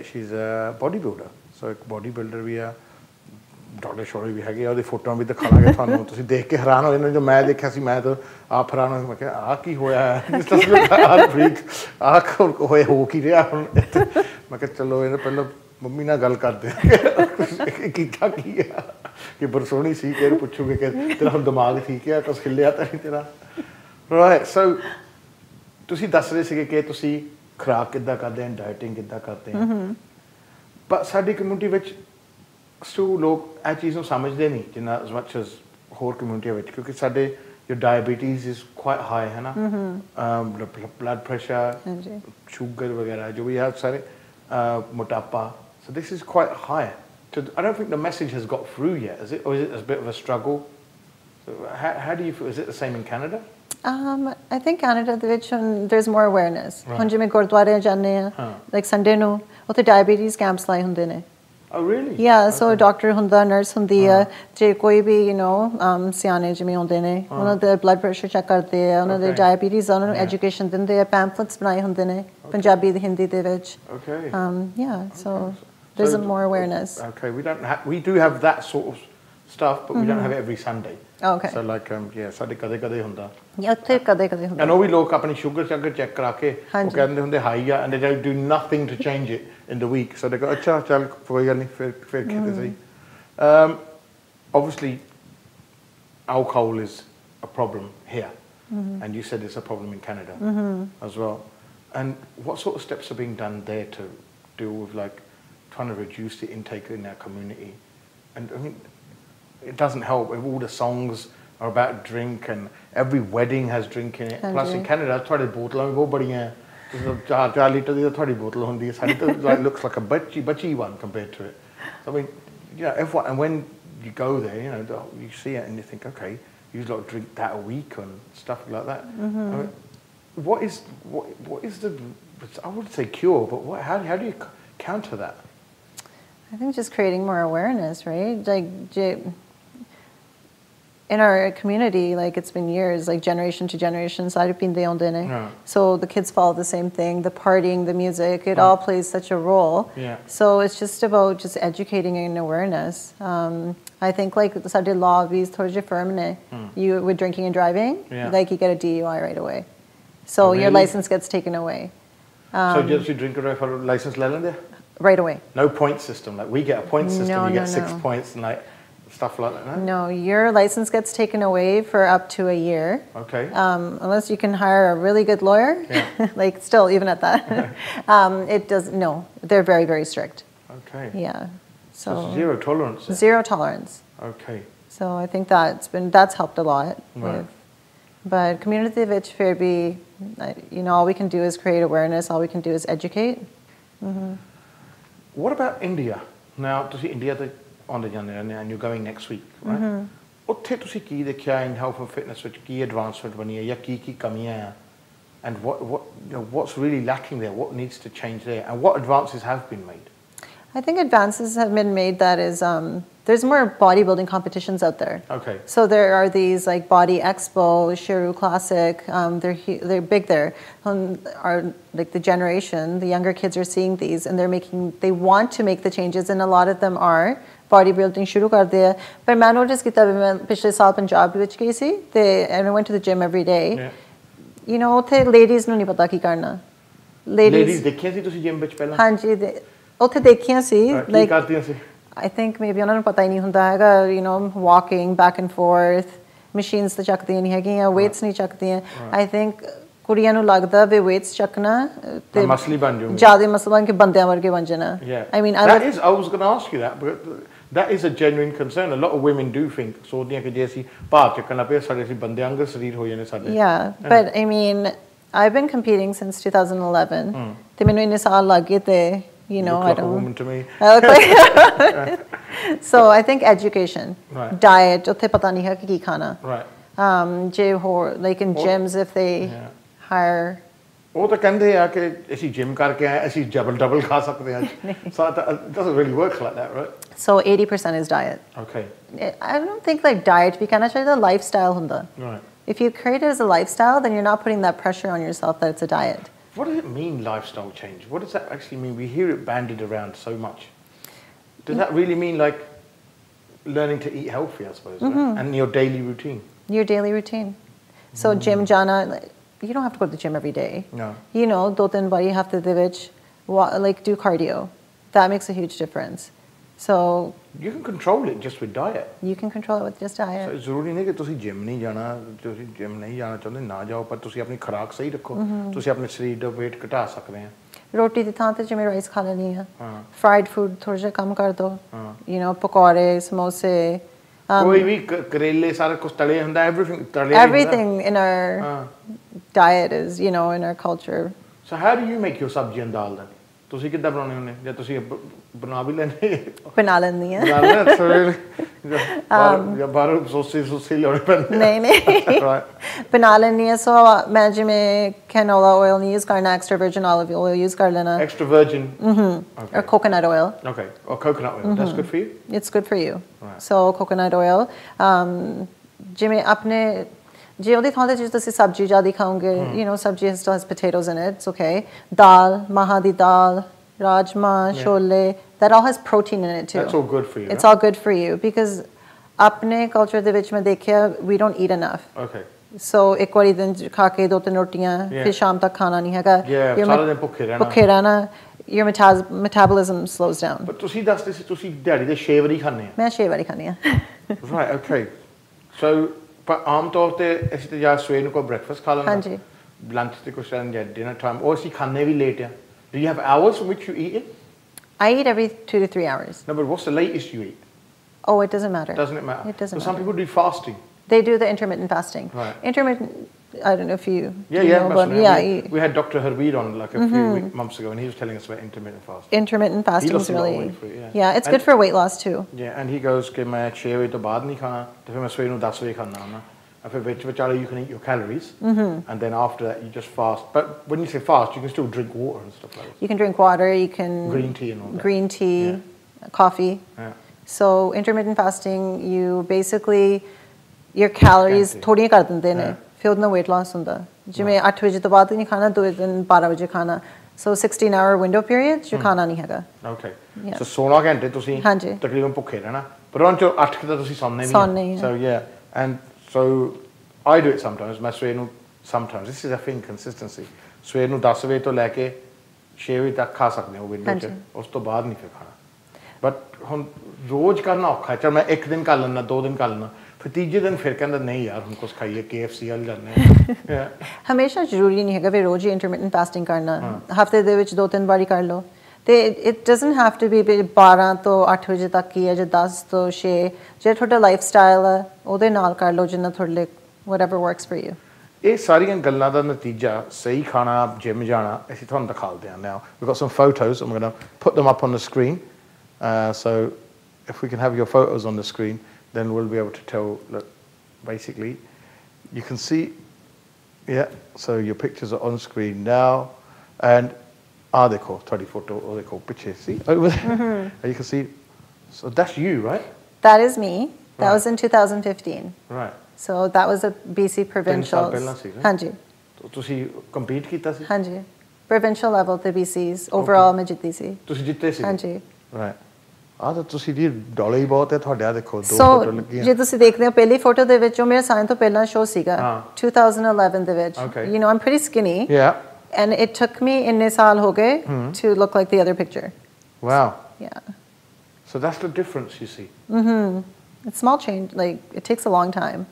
she's a bodybuilder. So ਇੱਕ bodybuilder ਵੀ ਆ, ਡਾਕਟਰ ਸ਼ੋਰੀ ਵੀ ਹੈਗੇ ਆ, ਉਹਦੀ ਫੋਟੋਆਂ ਵੀ ਦਿਖਾ ਲਾਂਗੇ ਤੁਹਾਨੂੰ, ਤੁਸੀਂ ਦੇਖ ਕੇ ਹੈਰਾਨ ਹੋ ਜਾਂਦੇ। ਜੋ ਮੈਂ ਦੇਖਿਆ ਸੀ ਮੈਂ ਤਾਂ ਆਪ ਹੈਰਾਨ ਹੋਇਆ, ਮੈਂ ਕਿਹਾ ਆਹ ਕੀ ਹੋਇਆ ਹਰਪ੍ਰੀਤ, ਆਹ ਹੋ ਕੀ ਰਿਹਾ ਹੁਣ ਇੱਥੇ। ਮੈਂ ਕਿਹਾ ਚਲੋ ਇਹਨੇ ਪਹਿਲਾਂ ਮੰਮੀ ਨਾਲ ਗੱਲ ਕਰਦੇ ਕੀਤਾ ਕੀ ਆ, ਕਿ ਬਰਸੋਣੀ ਸੀ ਕਿ ਇਹਨੂੰ ਪੁੱਛੂਗੇ ਕਿ ਤੇਰਾ ਹੁਣ ਦਿਮਾਗ ਠੀਕ ਹੈ, ਕੁਛ ਹਿੱਲਿਆ ਤਾਂ ਨਹੀਂ ਤੇਰਾ। ਰਾਈਟ, ਸੋ ਤੁਸੀਂ ਦੱਸ ਰਹੇ ਸੀਗੇ ਕਿ ਤੁਸੀਂ ਖੁਰਾਕ ਕਿੱਦਾਂ ਕਰਦੇ ਹੋ, ਡਾਈਟਿੰਗ ਕਿੱਦਾਂ ਕਰਦੇ ਹੋ, ਪਰ ਸਾਡੀ ਕਮਿਊਨਿਟੀ ਵਿੱਚ still लोग ऐ चीज़ ਨੂੰ समझते नहीं जिन्ना as much as होर community ਵਿੱਚ क्योंकि साडे your diabetes is quite high है ना blood pressure sugar वगैरह जो भी है सारे मोटापा so this is quite high so I don't think the message has got through yet is it or is it a bit of a struggle so how do you feel is it the same in Canada I think Canada ਦੇ ਵਿੱਚ there's more awareness ਹੁਣ ਜਿਵੇਂ ਗੁਰਦੁਆਰੇ ਜਾਂਦੇ ਆ like Sunday ਨੂੰ ਉੱਥੇ diabetes camps ਲਾਏ ਹੁੰਦੇ ਨੇ Oh really? Yeah, so doctor ਹੁੰਦਾ nurse ਹੁੰਦੀ ਆ ਜੇ ਕੋਈ ਵੀ you know ਸਿਆਣੇ ਜਿਵੇਂ ਹੁੰਦੇ ਨੇ ਉਹਨਾਂ ਦਾ blood pressure check ਕਰਦੇ ਆ ਉਹਨਾਂ ਦੇ diabetes ਉਹਨਾਂ ਨੂੰ education ਦਿੰਦੇ ਆ pamphlets ਬਣਾਏ ਹੁੰਦੇ ਨੇ ਪੰਜਾਬੀ ਤੇ ਹਿੰਦੀ ਦੇ ਵਿੱਚ okay yeah so there's more awareness okay we do have that sort of stuff but we don't have it every Sunday okay so like yeah ਸਾਡੇ ਕਦੇ ਹੁੰਦਾ yeah ਉੱਥੇ ਕਦੇ ਹੁੰਦਾ and ਉਹ ਵੀ ਲੋਕ ਆਪਣੀ ਸ਼ੂਗਰ ਚੈੱਕ ਕਰਾ ਕੇ ਉਹ ਕਹਿੰਦੇ ਹੁੰਦੇ ਹਾਈ ਆ and they don't do nothing to change it in the week so they go ਅੱਛਾ ਚੱਲ ਕੋਈ ਗੱਲ ਨਹੀਂ ਫਿਰ ਕਿਤੇ ਸਹੀ obviously alcohol is a problem here and you said it's a problem in Canada as well and what sort of steps are being done there to deal with like trying to reduce the intake in our community and I mean it doesn't help if all the songs are about drink and every wedding has drink in it plus in Canada ਤੁਹਾਡੇ ਬੋਤਲਾਂ ਵੀ ਬਹੁਤ ਬੜੀਆਂ 4 litre ਦੀ ਤੁਹਾਡੀ ਬੋਤਲ ਹੁੰਦੀ ਹੈ ਸਾਡੀ ਤਾਂ like looks like a ਬੱਚੀ one compared to it so I mean yeah everyone and when you go there you know you see it and you think okay you lot drink that a week and stuff like that I mean, what is the I wouldn't say cure but how do you counter that I think just creating more awareness right like in our community, like it's been years, like generation to generation, so the kids follow the same thing, the partying, the music, it all plays such a role. Yeah. So it's just about just educating and awareness. I think like the law is firm, you with drinking and driving, like you get a DUI right away. So your license gets taken away. So just you drink and drive for license right away. No point system, like we get a point system, you get 6 points and like stuff like that, no? No, your license gets taken away for up to a year. Okay. Unless you can hire a really good lawyer. Yeah. Like still, even at that. It does, no, they're very, very strict. Okay. Yeah. So zero tolerance. Zero tolerance. Okay. So I think that's helped a lot. Right. But community which fair be, you know, all we can do is create awareness, all we can do is educate. What about India? Now, to see India, on the and you're going next week, right? ਉੱਥੇ ਤੁਸੀਂ ਕੀ ਦੇਖਿਆ in health and fitness ਵਿੱਚ ਕੀ advancement ਬਣੀ ਹੈ ਜਾਂ ਕੀ ਕਮੀਆਂ ਆ and what's really lacking there, what needs to change there and what advances have been made? I think advances have been made that is there's more bodybuilding competitions out there. Okay. So there are these like Body Expo, Shiru Classic. They're big there. Are like the generation, the younger kids are seeing these and they want to make the changes and a lot of them are bodybuilding ਸ਼ੁਰੂ ਕਰਦੇ ਆ ਪਰ ਮੈਂ notice ਕੀਤਾ ਵੀ ਮੈਂ ਪਿਛਲੇ ਸਾਲ ਪੰਜਾਬ ਵਿੱਚ ਗਈ ਸੀ ਤੇ I went to the gym every day. You know ਉੱਥੇ ladies ਨੂੰ ਨਹੀਂ ਪਤਾ ਕੀ ਕਰਨਾ. Ladies ਦੇਖੀਆਂ ਸੀ ਤੁਸੀਂ ਜਿਮ ਵਿੱਚ ਪਹਿਲਾਂ? ਹਾਂਜੀ ਉੱਥੇ ਦੇਖੀਆਂ ਸੀ ਕੀ ਕਰਦੀਆਂ ਸੀ? I think maybe ਉਹਨਾਂ ਨੂੰ ਪਤਾ ਹੀ ਨਹੀਂ ਹੁੰਦਾ ਹੈਗਾ you know walking back and forth machines ਤੇ ਚੱਕਦੀਆਂ ਨਹੀਂ ਹੈਗੀਆਂ weights ਨਹੀਂ ਚੱਕਦੀਆਂ I think ਕੁੜੀਆਂ ਨੂੰ ਲੱਗਦਾ ਵੀ weights ਚੱਕਣਾ ਤੇ ਮਸਲੀ ਬਣ ਜਾਊਗੀ ਜ਼ਿਆਦਾ ਮਸਲ ਬਣ ਕੇ ਬੰਦਿਆਂ ਵਰਗੇ ਬਣ ਜਾਣਾ I mean I was going to ask you that but that is a genuine concern a lot of women do think ਸੋਚਦੀਆਂ ਕਿ ਜੇ ਅਸੀਂ ਭਾਰ ਚੱਕਣਾ ਪਿਆ ਸਾਡੇ ਅਸੀਂ ਬੰਦੇ ਵਾਂਗ ਸਰੀਰ ਹੋ ਜਾਣੇ ਸਾਡੇ yeah but I mean I've been competing since 2011 ਤੇ ਮੈਨੂੰ ਇੰਨੇ ਸਾਲ ਲੱਗ ਗਏ ਤੇ you know I don't woman to me so I think education diet ਉੱਥੇ ਪਤਾ ਨਹੀਂ ਹੈ ਕਿ ਕੀ ਖਾਣਾ ਜੇ ਹੋਰ like in gyms if they hire ਉਹ ਤਾਂ ਕਹਿੰਦੇ ਆ ਕਿ ਅਸੀਂ ਜਿਮ ਕਰਕੇ ਆਏ ਅਸੀਂ ਡਬਲ ਖਾ ਸਕਦੇ ਹਾਂ so it doesn't really work like that right so 80% is diet okay I don't think like diet ਵੀ ਕਹਿਣਾ ਚਾਹੀਦਾ lifestyle ਹੁੰਦਾ right if you create it as a lifestyle then you're not putting that pressure on yourself that it's a diet what does it mean lifestyle change what does that actually mean we hear it bandied around so much does that really mean like learning to eat healthy I suppose right? and your daily routine so gym jana you don't have to go to the gym every day. No. You know, 2-3 ਬਾਰੀ ਹਫਤੇ ਦੇ ਵਿੱਚ like do cardio. That makes a huge difference. So you can control it just with diet. You can control it with just diet. So ਜ਼ਰੂਰੀ ਨਹੀਂ ਕਿ ਤੁਸੀਂ gym ਨਹੀਂ ਜਾਣਾ ਤੁਸੀਂ ਜਿਮ ਨਹੀਂ ਜਾਣਾ ਚਾਹੁੰਦੇ ਨਾ ਜਾਓ ਪਰ ਤੁਸੀਂ ਆਪਣੀ ਖੁਰਾਕ ਸਹੀ ਰੱਖੋ ਤੁਸੀਂ ਆਪਣੇ ਸਰੀਰ ਦਾ weight ਘਟਾ ਸਕਦੇ ਆ रोटी दी थां ते जिवें राइस खा लेनी है फ्राइड फूड थोड़ा जिहा कम कर दो you know पकौड़े समोसे कोई भी करेले सारा कुछ तले हुंदा everything in our diet is you know in our culture. So how do you make your sabji and dal then? ਤੁਸੀਂ ਕਿੱਦਾਂ ਬਣਾਉਣੇ ਹੁੰਦੇ ਜਾਂ ਤੁਸੀਂ ਬਣਾ ਵੀ ਲੈਂਦੇ ਬਣਾ ਲੈਂਦੀ ਆ ਜਾਂ ਬਾਹਰੋਂ ਸੋਸੀ ਲਿਆਉਣੇ ਪੈਂਦੇ ਨਹੀਂ ਨਹੀਂ ਬਣਾ ਲੈਂਦੀ ਆ ਸੋ ਮੈਂ ਜਿਵੇਂ canola oil ਨਹੀਂ use ਕਰਨਾ extra virgin olive oil use ਕਰ ਲੈਣਾ extra virgin or coconut oil okay or coconut oil that's good for you it's good for you so coconut oil ਜਿਵੇਂ ਆਪਣੇ ਜੇ ਉਹਦੀ ਥਾਂ ਤੇ ਜੇ ਤੁਸੀਂ ਸਬਜ਼ੀ ਜ਼ਿਆਦਾ ਖਾਓਗੇ you know ਸਬਜ਼ੀ still has potatoes in it it's okay dal ਮਾਹਾਂ the dal rajma chole that all has protein in it too that's all good for you it's all good for you because ਆਪਣੇ culture ਦੇ ਵਿੱਚ ਮੈਂ ਦੇਖਿਆ we don't eat enough okay so ਇੱਕ ਵਾਰੀ ਦਿਨ ਖਾ ਕੇ 2-3 ਰੋਟੀਆਂ ਫਿਰ ਸ਼ਾਮ ਤੱਕ ਖਾਣਾ ਨਹੀਂ ਹੈਗਾ ਸਾਰਾ ਦਿਨ ਭੁੱਖੇ ਰਹਿਣਾ your metabolism slows down but ਤੁਸੀਂ ਦੱਸਦੇ ਸੀ ਤੁਸੀਂ ਦਿਹਾੜੀ ਦੇ 6 ਵਾਰੀ ਖਾਂਦੇ ਆ ਮੈਂ 6 ਵਾਰੀ ਖਾਂਦੀ ਆ right okay so ਪਰ ਆਮ ਤੌਰ ਤੇ ਅਸੀਂ ਤੇ ਜਾਂ ਸਵੇਰ ਨੂੰ ਕੋਈ ਬ੍ਰੇਕਫਾਸਟ ਖਾ ਲੈਂਦੇ ਹਾਂਜੀ ਲੰਚ ਤੇ ਕੁਝ ਜਾਂ ਡਿਨਰ ਟਾਈਮ ਉਹ ਅਸੀਂ ਖਾਣੇ ਵੀ ਲੇਟ ਆ do you have hours in which you eat it I eat every 2 to 3 hours no but what's the latest you eat oh it doesn't matter doesn't it matter it doesn't some people do fasting they do the intermittent fasting intermittent I don't know if you know but we had Dr. Harpreet on like a few months ago and he was telling us about intermittent fasting intermittent fasting is really it's and good for weight loss too and he goes ਕਿ ਮੈਂ 6 ਵਜੇ ਤੋਂ ਬਾਅਦ ਨਹੀਂ ਖਾਣਾ ਤੇ ਫਿਰ ਮੈਂ ਸਵੇਰ ਨੂੰ 10 ਵਜੇ ਖਾਣਾ ਹੁੰਦਾ and for which you can eat your calories and then after that you just fast but when you say fast you can still drink water and stuff like that you can drink water you can green tea and all that green tea coffee so intermittent fasting you basically your calories ਥੋੜੀਆਂ ਕਰ ਦਿੰਦੇ ਨੇ ਫਿਰ ਉਹਦਾ weight loss ਹੁੰਦਾ ਜਿਵੇਂ 8 ਵਜੇ ਤੋਂ ਬਾਅਦ ਨਹੀਂ ਖਾਣਾ 2 ਦਿਨ 12 ਵਜੇ ਖਾਣਾ so 16-hour window period ਚ ਖਾਣਾ ਨਹੀਂ ਹੈਗਾ okay so 16 ਘੰਟੇ ਤੁਸੀਂ ਤਕਰੀਬਨ ਭੁੱਖੇ ਰਹਿਣਾ ਪਰ ਉਹਨਾਂ ਚੋਂ 8 ਘੰਟੇ ਤੁਸੀਂ ਸੌਂਦੇ ਵੀ so yeah and so I do it sometimes ਮੈਂ ਸਵੇਰ ਨੂੰ sometimes this is a thing consistency ਸਵੇਰ ਨੂੰ 10 ਵਜੇ ਤੋਂ ਲੈ ਕੇ 6 ਵਜੇ ਤੱਕ ਖਾ ਸਕਦੇ ਹੋ ਵਿੰਡੋ 'ਚ ਉਸ ਤੋਂ ਬਾਅਦ ਨਹੀਂ ਫਿਰ ਖਾਣਾ ਬਟ ਹੁਣ ਰੋਜ਼ ਕਰਨਾ ਔਖਾ ਚਲ ਮੈਂ ਇੱਕ ਦਿਨ ਕਰ ਲੈਣਾ 2 ਦਿਨ ਕਰ ਲੈਣਾ ਫਿਰ ਤੀਜੇ ਦਿਨ ਫਿਰ ਕਹਿੰਦਾ ਨਹੀਂ ਯਾਰ ਹੁਣ ਕੁਝ ਖਾਈਏ KFC ਵੱਲ ਜਾਂਦੇ ਆ ਹਮੇਸ਼ਾ ਜ਼ਰੂਰੀ ਨਹੀਂ ਹੈਗਾ ਵੀ ਰੋਜ਼ ਹੀ ਇੰਟਰਮਿਟੈਂਟ ਫਾਸਟਿੰਗ ਕਰਨਾ ਹਫਤੇ ਦੇ ਵਿੱਚ 2-3 ਵਾਰੀ ਕਰ ਲਓ ਤੇ it doesn't have to be 12 ਤੋਂ 8 ਵਜੇ ਤੱਕ ਹੀ ਹੈ ਜਾਂ 10 ਤੋਂ 6 ਜੇ ਤੁਹਾਡਾ ਲਾਈਫ ਸਟਾਈਲ ਹੈ ਉਹਦੇ ਨਾਲ ਕਰ ਲਓ ਜਿੰਨਾ ਤੁਹਾਡੇ ਲਈ whatever works for you ਇਹ ਸਾਰੀਆਂ ਗੱਲਾਂ ਦਾ ਨਤੀਜਾ ਸਹੀ ਖਾਣਾ ਜਿਮ ਜਾਣਾ ਅਸੀਂ ਤੁਹਾਨੂੰ ਦਿਖਾਉਂਦੇ ਹਾਂ now we've got some photos I'm going to put them up on the screen so if we can have your photos on the screen then we'll be able to tell look basically you can see so your pictures are on screen now and देखो थोड़ी photo देखो पीछे see over there you can see so that's you right that is me that was in 2015 right so that was a BC provincial ਹਾਂਜੀ तो ਤੁਸੀਂ compete ਕੀਤਾ ਸੀ ਹਾਂਜੀ provincial level ਤੇ BC's overall ਮੈਂ ਜਿੱਤੀ ਸੀ ਤੁਸੀਂ ਜਿੱਤੇ ਸੀ ਹਾਂਜੀ right ਤਾਂ ਤੁਸੀਂ ਦੀ ਡੋਲੇ ਬਹੁਤ ਹੈ ਤੁਹਾਡੇ ਆ ਦੇਖੋ 2 ਫੋਟੋ ਲੱਗੀਆਂ ਜੇ ਤੁਸੀਂ ਦੇਖਦੇ ਹੋ ਪਹਿਲੀ ਫੋਟੋ ਦੇ ਵਿੱਚ ਉਹ ਮੇਰੇ ਸਾਈਨ ਤੋਂ ਪਹਿਲਾਂ ਸ਼ੋ ਸੀਗਾ 2011 ਦੇ ਵਿੱਚ you know I'm pretty skinny and it took me inne saal ho gaye to look like the other picture wow yeah so that's the difference you see it's small change like it takes a long time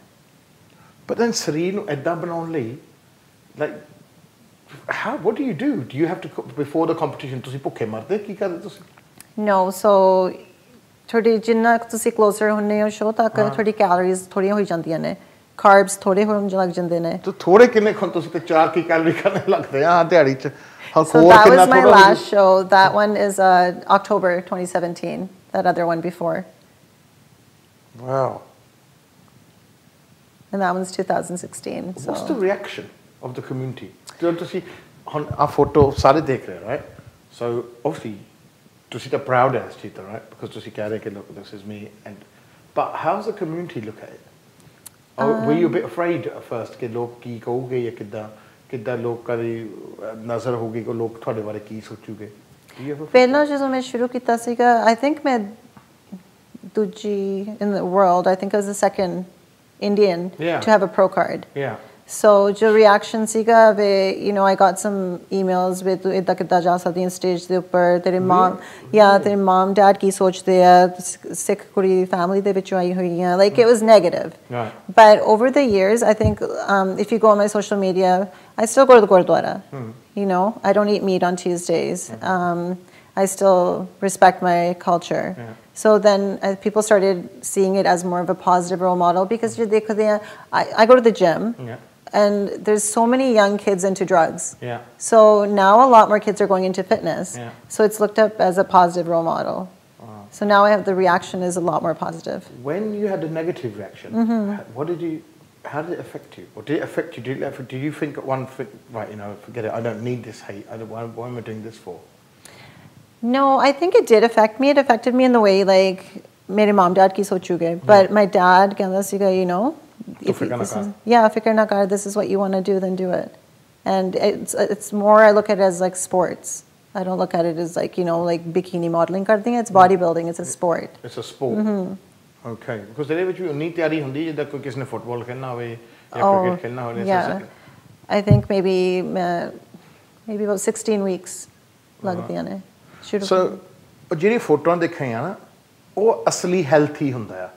but then sareer nu edda banaun lai like how what do you have to before the competition tusi bhukhe marde ki ਕਰਦੇ ਤੁਸੀਂ no so ਥੋੜੀ ਜਿੰਨਾ ਤੁਸੀਂ closure ਹੁੰਨੇ ਹੋ show ਤੱਕ ਥੋੜੀ calories ਥੋੜੀਆਂ ਹੋਈ ਜਾਂਦੀਆਂ ਨੇ carbs ਥੋੜੇ ਹੋਣ ਲੱਗ ਜਾਂਦੇ ਨੇ ਤੇ ਥੋੜੇ ਕਿੰਨੇ ਖੁਣ ਤੁਸੀਂ ਤੇ 4 ਕੀ ਕੈਲੋਰੀ ਕਰਨੇ ਲੱਗਦੇ ਆ ਦਿਹਾੜੀ ਚ so that was my last show that one is October 2017 that other one before wow and that one's 2016 so what's the reaction of the community ਜਦੋਂ ਤੁਸੀਂ ਹੁਣ ਆ ਫੋਟੋ ਸਾਰੇ ਦੇਖ ਰਹੇ right so obviously ਤੁਸੀਂ ਤਾਂ proud as ਚੀਤਾ right because ਤੁਸੀਂ ਕਹਿ ਰਹੇ ਕਿ look this is me and but how does the community look at it were you a bit afraid at first ਕਿ ਲੋਕ ਕੀ ਕਹੋਗੇ ਜਾਂ ਕਿੱਦਾਂ ਲੋਕਾਂ ਦੀ ਨਜ਼ਰ ਹੋਗੀ ਕਿ ਲੋਕ ਤੁਹਾਡੇ ਬਾਰੇ ਕੀ ਸੋਚੂਗੇ ਪਹਿਲਾਂ ਜਦੋਂ ਮੈਂ ਸ਼ੁਰੂ ਕੀਤਾ ਸੀਗਾ I think ਮੈਂ ਦੂਜੀ in the world I think I was the second Indian to have a pro card so ਜੋ reaction ਸੀਗਾ ਵੇ you know I got some emails with ਇੱਦਾਂ ਕਿੱਦਾਂ ਜਾ ਸਕਦੀ ਹੈ stage ਦੇ ਉੱਪਰ ਤੇਰੇ ਤੇਰੇ mom dad ਕੀ ਸੋਚਦੇ ਆ ਸਿੱਖ ਕੁੜੀ family ਦੇ ਵਿੱਚੋਂ ਆਈ ਹੋਈ ਆ like it was negative but over the years I think if you go on my social media I still go to the Gurdwara. You know, I don't eat meat on Tuesdays. I still respect my culture. So then people started seeing it as more of a positive role model because I go to the gym and there's so many young kids into drugs. So now a lot more kids are going into fitness. So it's looked up as a positive role model. So now I have the reaction is a lot more positive. When you had a negative reaction, how did it affect you? Or did it affect you? Did you think at one thing, right, you know, forget it, I don't need this hate, what am I doing this for? No, I think it did affect me. It affected me in the way, like, mere mom dad ki sochuge. But my dad kehanda siga, you know, if fikr na kar, this is what you want to do, then do it. And it's more, I look at it as like sports. I don't look at it as like, you know, like bikini modeling kind of thing. It's bodybuilding, it's a sport. It's a sport. Okay. Because there was nahi tayari hundi jida koi kisne football khelna hoye ya cricket khelna hoye. Yeah. I think maybe about 16 weeks lagdiyan ne. So, ਜਿਹੜੀ ਫੋਟੋਆਂ ਦੇਖੀਆਂ ਨਾ ਉਹ ਅਸਲੀ healthy ਹੁੰਦਾ ਆ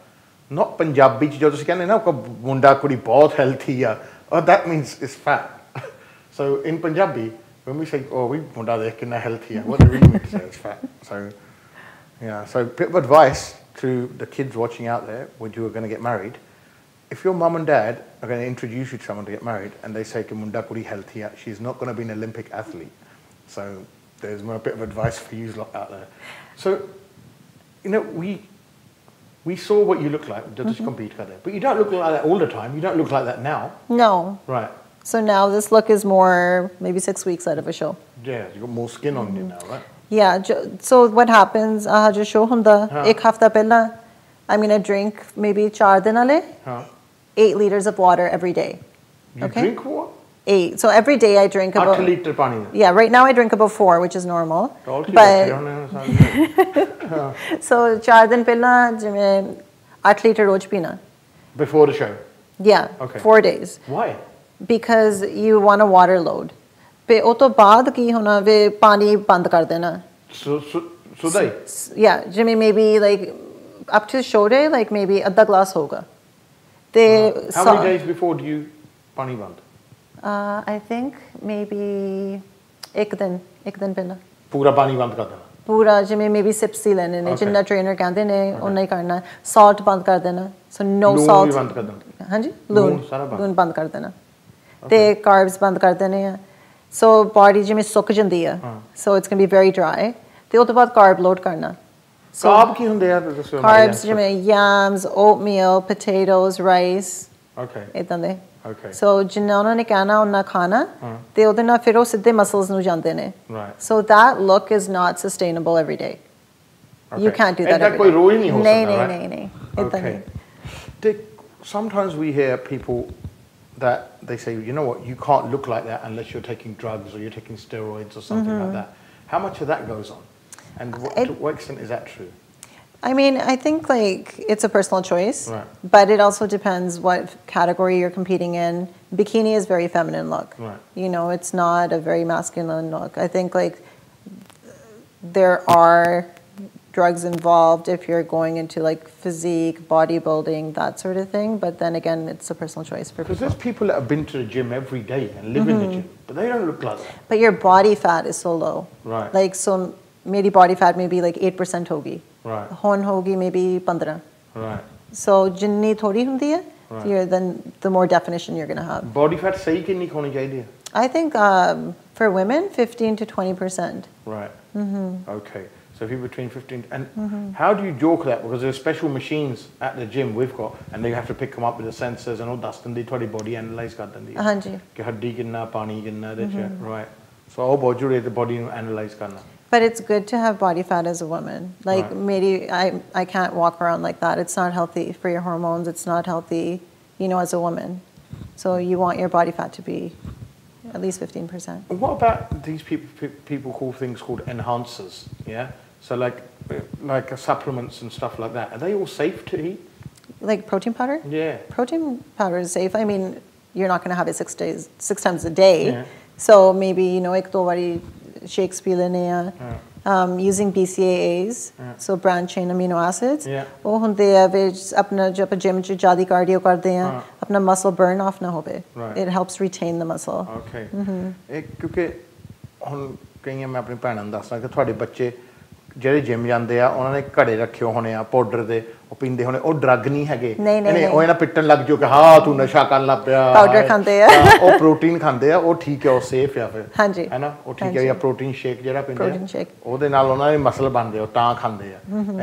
not Punjabi ਚ ਜਦੋਂ ਤੁਸੀਂ ਕਹਿੰਦੇ ਨਾ ਕੋ ਮੁੰਡਾ ਕੁੜੀ ਬਹੁਤ ਹੈਲਥੀ ਆ or that means it's fat. So in Punjabi when we say oh we ਮੁੰਡਾ ਦੇਖ ਕਿੰਨਾ ਹੈਲਥੀ ਆ what do we mean to say it's fat. So yeah, so bit of advice to the kids watching out there when you are going to get married. If your mum and dad are going to introduce you to someone to get married and they say ਕਿ ਮੁੰਡਾ ਕੁੜੀ healthy ਆ she's not going to be an Olympic athlete. So there's a bit of advice for you out there. So, you know, we saw what you look like, just compete together. But you don't look like that all the time. You don't look like that now. No. Right. So now this look is more maybe 6 weeks out of a show. Yeah, you've got more skin on you now, right? Yeah. So what happens? Just show hunda. Ek hafta pehla, I'm going to drink maybe 4 din ale, 8 liters of water every day. You drink water? 8. So every day I drink about 8 liter pani. Yeah, right now I drink about 4, which is normal. But so 4 din pehla jime 8 liter roj pina. Before the show? Yeah. Okay. 4 days. Why? Because you want a water load. Pe o to baad ki hona ve pani band kar dena. So they? Yeah, jime maybe like up to show day like maybe adha glass hoga. How many days before do you pani band? I think maybe ek din pehla. Pura pani band kar dena. Pura jime maybe sips hi lene ne jinna trainer kehande ne onna hi karna. Salt band kar dena. So no salt. Loon band kar dena. Hanji loon band kar dena. Te carbs band kar dene hai. So body jime suk jandi hai. So it's going to be very dry. Te uto baad carb load karna. Carb ki hunde hai? Carbs jime yams, oatmeal, potatoes, rice. Okay. Idan de. Okay. So ਜਿੰਨਾ ਉਹਨਾਂ ਨੇ ਕਹਿਣਾ ਉਹਨਾਂ ਖਾਣਾ ਤੇ ਉਹਦੇ ਨਾਲ ਫਿਰ ਉਹ ਸਿੱਧੇ ਮਸਲਸ ਨੂੰ ਜਾਂਦੇ ਨੇ. So that look is not sustainable every day. You can't do that every day. ਕੋਈ ਰੋਈ ਨਹੀਂ ਹੋ ਸਕਦਾ. ਨਹੀਂ. Okay. Sometimes we hear people that they say, you know what, you can't look like that unless you're taking drugs or you're taking steroids or something like that. How much of that goes on? And to what extent is that true? I mean, I think like it's a personal choice, but it also depends what category you're competing in. Bikini is very feminine look. You know, it's not a very masculine look. I think like there are drugs involved if you're going into like physique, bodybuilding, that sort of thing. But then again, it's a personal choice for people. Because there's people that have been to the gym every day and live in the gym, but they don't look like that. But your body fat is so low. Right. Like so, maybe body fat maybe like 8% hogi. Right. Hon hogi maybe 15. Right. So jinni thodi hundi hai, then the more definition you're going to have. Body fat sahi kinni khoni chahiye? I think for women 15 to 20%. Right. Okay. So if you're between 15 and how do you joke that? Because there's special machines at the gym we've got and they have to pick them up with the sensors and all dust and they thodi body analyze kar dindi. Hanji. Ki haddi kinna pani kinna right. So all body the body analyze karna. But it's good to have body fat as a woman. Like maybe I can't walk around like that. It's not healthy for your hormones. It's not healthy, you know, as a woman. So you want your body fat to be at least 15%. What about these people call things called enhancers? Yeah. So like supplements and stuff like that. Are they all safe to eat? Like protein powder? Yeah. Protein powder is safe. I mean, you're not going to have it 6 times a day. Yeah. So maybe, you know, ek do bari shakes pee lene hai. using BCAAs, so branch chain amino acids. वो होते हैं which अपना जब gym च ज़्यादा cardio करते हैं अपना muscle burn off ना होवे. It helps retain the muscle. Okay. एक क्योंकि हम कहीं मैं अपनी भैन ਨੂੰ ਦੱਸਦਾ कि ਤੁਹਾਡੇ ਬੱਚੇ ਜਿਹੜੇ ਜਿਮ ਜਾਂਦੇ ਆ ਉਹਨਾਂ ਨੇ ਘੜੇ ਰੱਖੇ ਹੋਣੇ ਆ ਪਾਊਡਰ ਦੇ ਉਹ ਪੀਂਦੇ ਹੋਣੇ ਉਹ ਡਰੱਗ ਨਹੀਂ ਹੈਗੇ ਨਹੀਂ ਉਹ ਇਹਨਾਂ ਪਿੱਟਣ ਲੱਗ ਜੋ ਕਿ ਹਾਂ ਤੂੰ ਨਸ਼ਾ ਕਰਨ ਲੱਗ ਪਿਆ ਪਾਊਡਰ ਖਾਂਦੇ ਆ ਉਹ ਪ੍ਰੋਟੀਨ ਖਾਂਦੇ ਆ ਉਹ ਠੀਕ ਹੈ ਉਹ ਸੇਫ ਆ ਫਿਰ ਹਾਂਜੀ ਹੈ ਨਾ ਉਹ ਠੀਕ ਹੈ ਜਾਂ ਪ੍ਰੋਟੀਨ ਸ਼ੇਕ ਜਿਹੜਾ ਪੀਂਦੇ ਆ ਉਹਦੇ ਨਾਲ ਉਹਨਾਂ ਦੇ ਮਸਲ ਬਣਦੇ ਉਹ ਤਾਂ ਖਾਂਦੇ ਆ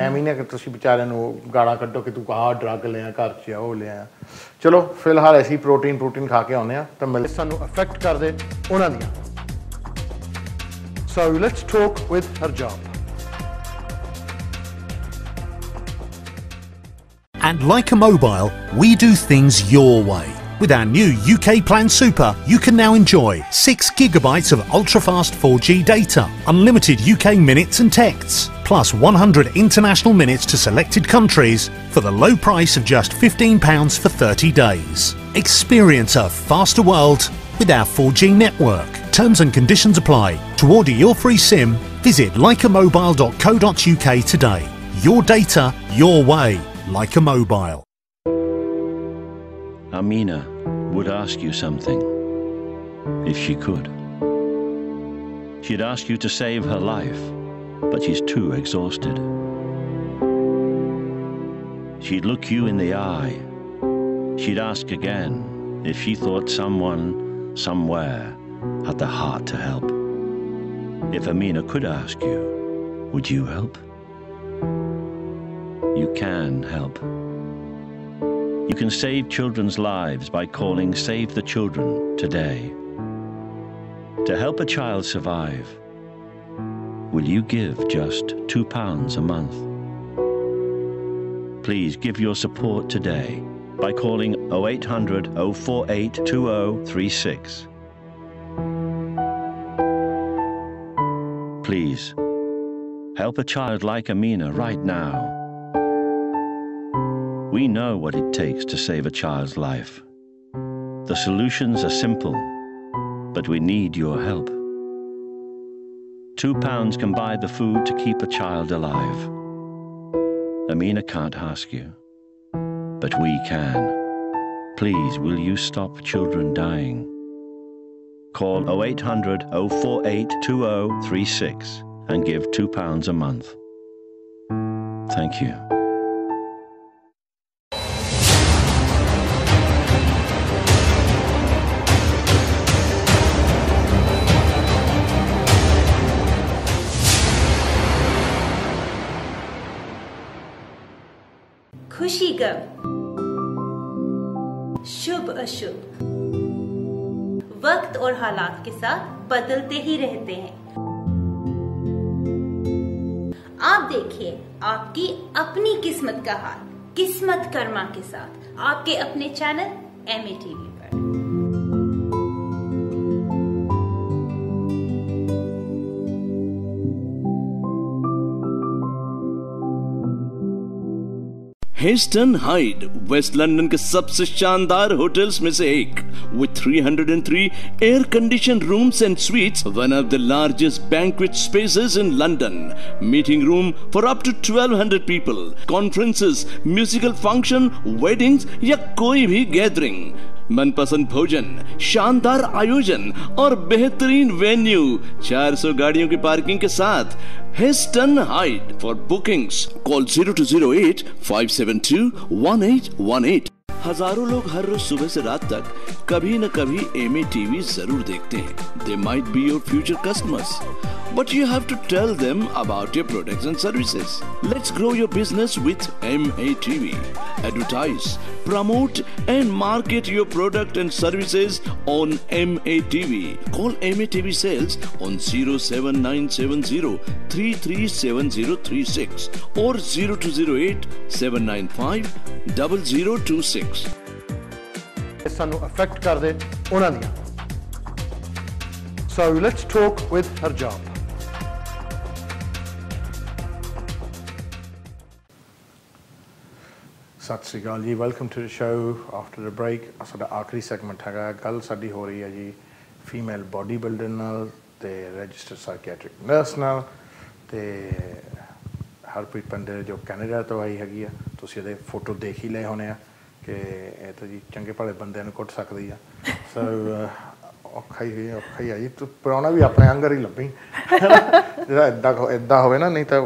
ਐਵੇਂ ਨਹੀਂ ਕਿ ਤੁਸੀਂ ਵਿਚਾਰਿਆਂ ਨੂੰ ਗਾਲਾਂ ਕੱਢੋ ਕਿ ਤੂੰ ਆਹ ਡਰੱਗ ਲਿਆ ਘਰ 'ਚ ਉਹ ਲਿਆ ਚਲੋ ਫਿਲਹਾਲ ਅਸੀਂ ਪ੍ਰੋਟੀਨ ਖਾ ਕੇ ਆਉਂਦੇ ਆ ਤਾਂ ਮਿਲ ਸਾਨੂੰ ਅਫੈਕਟ ਕਰਦੇ ਉਹਨਾਂ ਦੀਆਂ So let's talk with Harjap. And like a mobile, we do things your way. With our new UK Plan Super, you can now enjoy 6 gigabytes of ultra-fast 4G data, unlimited UK minutes and texts, plus 100 international minutes to selected countries for the low price of just £15 for 30 days. Experience a faster world with our 4G network. Terms and conditions apply. To order your free SIM, visit likeamobile.co.uk today. Your data, your way. Like a mobile. Amina would ask you something, if she could. She'd ask you to save her life, but she's too exhausted. She'd look you in the eye. She'd ask again if she thought someone, somewhere, had the heart to help. If Amina could ask you, would you help? You can help. You can save children's lives by calling Save the Children today. To help a child survive, will you give just £2 a month? Please give your support today by calling 0800 048 2036. Please, help a child like Amina right now. We know what it takes to save a child's life. The solutions are simple, but we need your help. £2 can buy the food to keep a child alive. Amina can't ask you, but we can. Please, will you stop children dying? Call 0800 048 2036 and give £2 a month. Thank you. खुशी गम, शुभ अशुभ, वक्त और हालात के साथ बदलते ही रहते हैं। आप देखिए आपकी अपनी किस्मत का हाल, किस्मत कर्मा के साथ आपके अपने चैनल MATV पर। हेस्टन हाइड वेस्ट लंदन के सबसे शानदार होटल्स में से एक, with 303 air conditioned rooms and suites, one of the largest banquet spaces in London, meeting room for up to 1200 people, conferences, musical function, weddings या कोई भी गैदरिंग, मनपसंद भोजन, शानदार आयोजन और बेहतरीन वेन्यू, 400 गाड़ियों की पार्किंग के साथ। Hasten hide. For bookings call 0208 572 1818। हजारों लोग हर रोज सुबह से रात तक कभी न कभी MATV जरूर देखते हैं। They might be your future customers, but you have to tell them about your products and services. Let's grow your business with MATV. Advertise, promote and market your product and services on MATV. Call MATV Sales on 07970 337036 or 0208 795 0026. ਸਾਨੂੰ affect ਕਰਦੇ ਉਹਨਾਂ ਦੀਆਂ। So let's talk with Harjap. ਸਤਿ ਸ਼੍ਰੀ ਅਕਾਲ ਜੀ, welcome to the show after a break. ਸਾਡਾ ਆਖਰੀ ਸੈਗਮੈਂਟ ਹੈਗਾ, ਗੱਲ ਸਾਡੀ ਹੋ ਰਹੀ ਹੈ ਜੀ ਫੀਮੇਲ ਬੋਡੀ ਬਿਲਡਰ ਨਾਲ ਤੇ ਰਜਿਸਟਰਡ ਸਾਈਕੈਟ੍ਰਿਕ ਨਰਸ ਨਾਲ। ਤੇ ਹਰਪ੍ਰੀਤ ਪੰਡਰ ਜੋ ਕੈਨੇਡਾ ਤੋਂ ਆਈ ਹੈਗੀ ਆ, ਤੁਸੀਂ ਇਹਦੇ ਫੋਟੋ ਦੇਖ ਹੀ ਲਏ ਹੋਣੇ ਆ ਕਿ ਇਹ ਤਾਂ ਜੀ ਚੰਗੇ ਭਲੇ ਬੰਦਿਆਂ ਨੂੰ ਕੁੱਟ ਸਕਦੀ ਆ। ਸੋ ਔਖਾ ਹੀ ਆ ਜੀ, ਤੂੰ ਪ੍ਰਾਹੁਣਾ ਵੀ ਆਪਣੇ ਅੰਗਰ ਹੀ ਲੱਭੀ ਜਿਹੜਾ ਇੱਦਾਂ ਹੋਵੇ ਨਾ, ਨਹੀਂ ਤਾਂ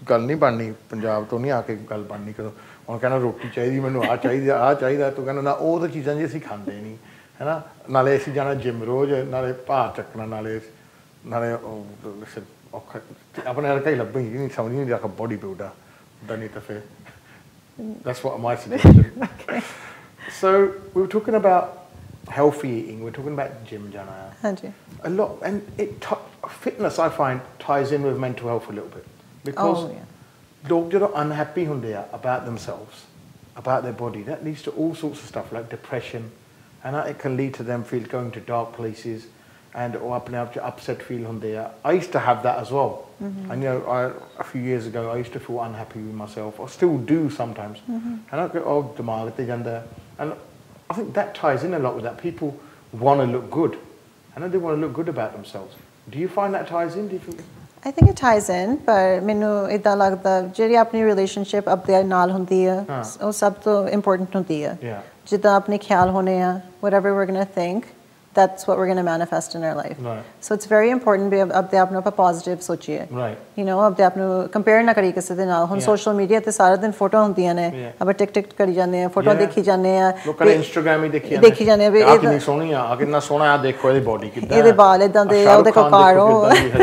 ਗੱਲ ਨਹੀਂ ਬਣਨੀ। ਪੰਜਾਬ ਤੋਂ ਨਹੀਂ ਆ ਕੇ ਗੱਲ ਬਣਨੀ। ਕਦੋਂ ਹੁਣ ਕਹਿੰਦਾ ਰੋਟੀ ਚਾਹੀਦੀ ਮੈਨੂੰ, ਆਹ ਚਾਹੀਦਾ, ਤੂੰ ਕਹਿੰਦਾ ਨਾ ਉਹ ਤਾਂ ਚੀਜ਼ਾਂ ਜੀ ਅਸੀਂ ਖਾਂਦੇ ਨਹੀਂ, ਹੈ ਨਾ। ਨਾਲੇ ਅਸੀਂ ਜਾਣਾ ਜਿਮ ਰੋਜ਼, ਨਾਲੇ ਭਾਰ ਚੱਕਣਾ, ਨਾਲੇ ਔਖਾ ਆਪਣੇ ਵਰਗਾ ਹੀ ਲੱਭੀ ਨਹੀਂ, ਸਮਝ ਨਹੀਂ ਰੱਖ ਬੋਡੀ ਬਿਲਡਰ ਦਾ ਨਹੀਂ ਤਾਂ ਫਿਰ that's what my suggestion. Okay. So we were talking about healthy eating, we're talking about gym jana. Hanji. A lot, and fitness I find ties in with mental health a little bit because log jado unhappy hunde a about themselves, about their body, that leads to all sorts of stuff like depression, and it can lead to them going to dark places and or upset feel hunde a. I used to have that as well. And you know, a few years ago I used to feel unhappy with myself, or still do sometimes, and I go, oh, dimag te janda, and I think that ties in a lot with that. People want to look good, and they want to look good about themselves. Do you find that ties in? Do you think? I think it ties in, but ਮੈਨੂੰ ਇਦਾਂ ਲੱਗਦਾ ਜਿਹੜੀ ਆਪਣੀ relationship ਆਪਣੇ ਨਾਲ ਹੁੰਦੀ ਹੈ ਉਹ ਸਭ ਤੋਂ ਇੰਪੋਰਟੈਂਟ ਹੁੰਦੀ ਹੈ। ਜਿੱਦਾਂ ਆਪਣੇ ਖਿਆਲ ਹੋਣੇ ਆ, whatever we're going to think, that's what we're going to manifest in our life. Right. So it's very important we अपने आप को positive सोचिए. Right. You know, अपने आप को compare ना करिए किसी दिन हम social media ते सारा दिन फोटो होती हैं ने अब टिक करी जाने हैं फोटो देखी जाने हैं लोग कल Instagram ही देखी जाने हैं आप कितनी सोहनी है आगे ना सोहना है देखो ये body कितना है ये बाल इतना दे और देखो कारो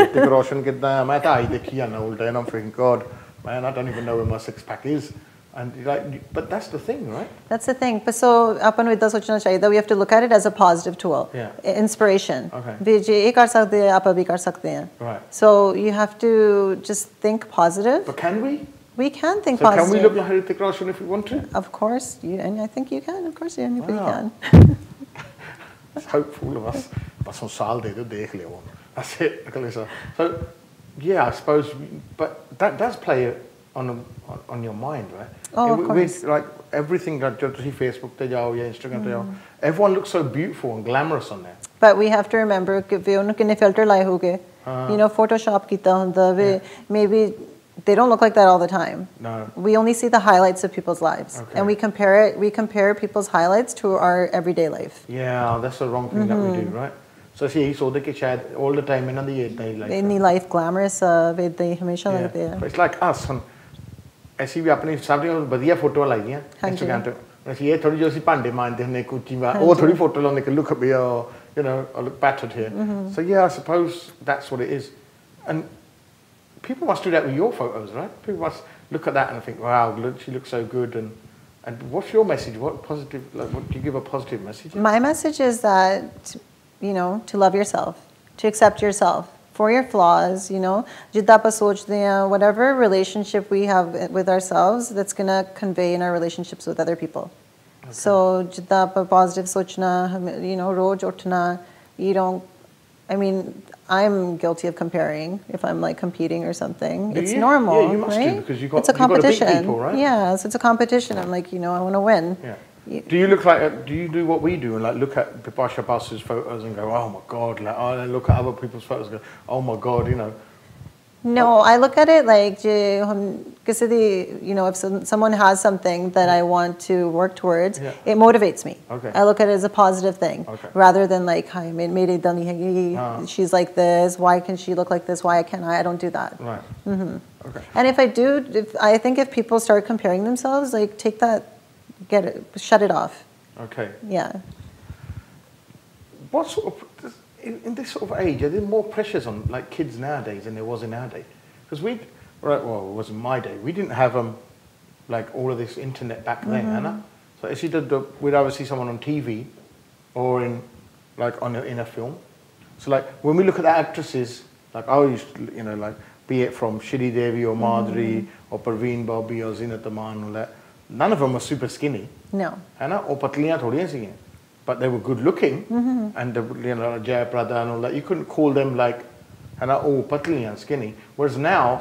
ऋतिक रोशन कितना है मैं तो आई देखी है ना उल्टा है ना thinking God man I don't even know where my six pack is. And like, but that's the thing, right? That's the thing. But so, अपन विद्या सोचना चाहिए that we have to look at it as a positive tool, inspiration. Okay. भी ये कर सकते हैं, आप भी कर सकते हैं. Right. So you have to just think positive. But can we? We can think positive. Can we look like Hrithik Roshan if we want to? Of course, and I think you can. Of course, anybody can. It's hopeful of us. बस हम साल दे दो देख ले वो. That's it, Kalisa. So yeah, I suppose, but that does play on your mind, right? Oh, of course. Like everything, like Facebook te jao ya Instagram te jao, everyone looks so beautiful and glamorous on there. But we have to remember कि वे उन्हें किन्ने filter लाए होगे, you know, Photoshop किता होता वे maybe they don't look like that all the time. No. We only see the highlights of people's lives, and we compare people's highlights to our everyday life. Yeah, that's the wrong thing that we do, right? So see, so they can share all the time in the life. In life glamorous, way they हमेशा लगते हैं. It's like us. ਅਸੀਂ ਵੀ ਆਪਣੀ ਸਭ ਤੋਂ ਵਧੀਆ photo ਲਾਈਆਂ Instagram ਤੇ ਅਸੀਂ ਇਹ ਥੋੜੀ ਜਿਹੀ ਅਸੀਂ ਭਾਂਡੇ ਮਾਂਜਦੇ ਹੁੰਦੇ ਕੁੱਚੀ ਵਾ ਉਹ ਥੋੜੀ ਫੋਟੋ ਲਾਉਂਦੇ ਕਿ ਲੁੱਕ ਵੀ you know I look battered here. So yeah, I suppose that's what it is, and people must do that with your photos, right? People must look at that and think, wow, look, she looks so good. And what's your message? What positive, like, what do you give a positive message? My message is that, you know, to love yourself, to accept yourself for your flaws, you know, jidda pa sochte hain, whatever relationship we have with ourselves, that's going to convey in our relationships with other people. Okay. So jidda pa positive sochna, you know, roj uthna, you don't, I mean, I'm guilty of comparing if I'm like competing or something. It's normal, yeah, you must right? Do, because it's a competition. Got to beat people, right? Yeah, so it's a competition. I'm like, you know, I want to win. Yeah. Do you look like? Do you do what we do and like look at Bipasha Basa's photos and go, oh my God, like oh, and look at other people's photos and go, oh my God, you know? No, I look at it like, you know, if someone has something that I want to work towards, it motivates me. Okay. I look at it as a positive thing, rather than like, hi, she's like this. Why can she look like this? Why can't I? I don't do that. Right. Okay. And if I do, I think if people start comparing themselves, like take that. Get it, shut it off. Okay. Yeah. What sort of in this sort of age are there more pressures on like kids nowadays than there was in our day? Because well, it wasn't my day. We didn't have like all of this internet back then, Anna. So it's either we'd either see someone on TV or in like in a film. So like when we look at the actresses, like I used to, you know, like be it from Shri Devi or Madhuri or Parveen Bobby or Zinat Aman or that. None of them were super skinny. No. Or patliyan thodiyan si. But they were good looking. And you know, Jaya Prada and all that. You couldn't call them like, oh, patliyan, skinny. Whereas now,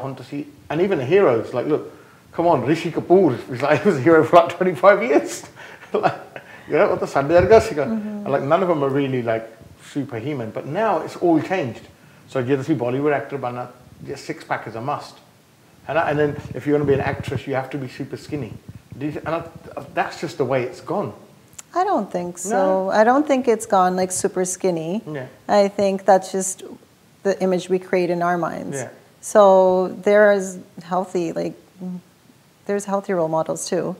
and even the heroes, like, look, come on, Rishi Kapoor he was a hero for like 25 years. Like, you know, like none of them are really like superhuman. But now it's all changed. So you see Bollywood actor bana, your six-pack is a must. And then if you're going to be an actress, you have to be super skinny. That's just the way it's gone. I don't think so. No? I don't think it's gone like super skinny. Yeah. I think that's just the image we create in our minds. Yeah. So there's healthy role models too.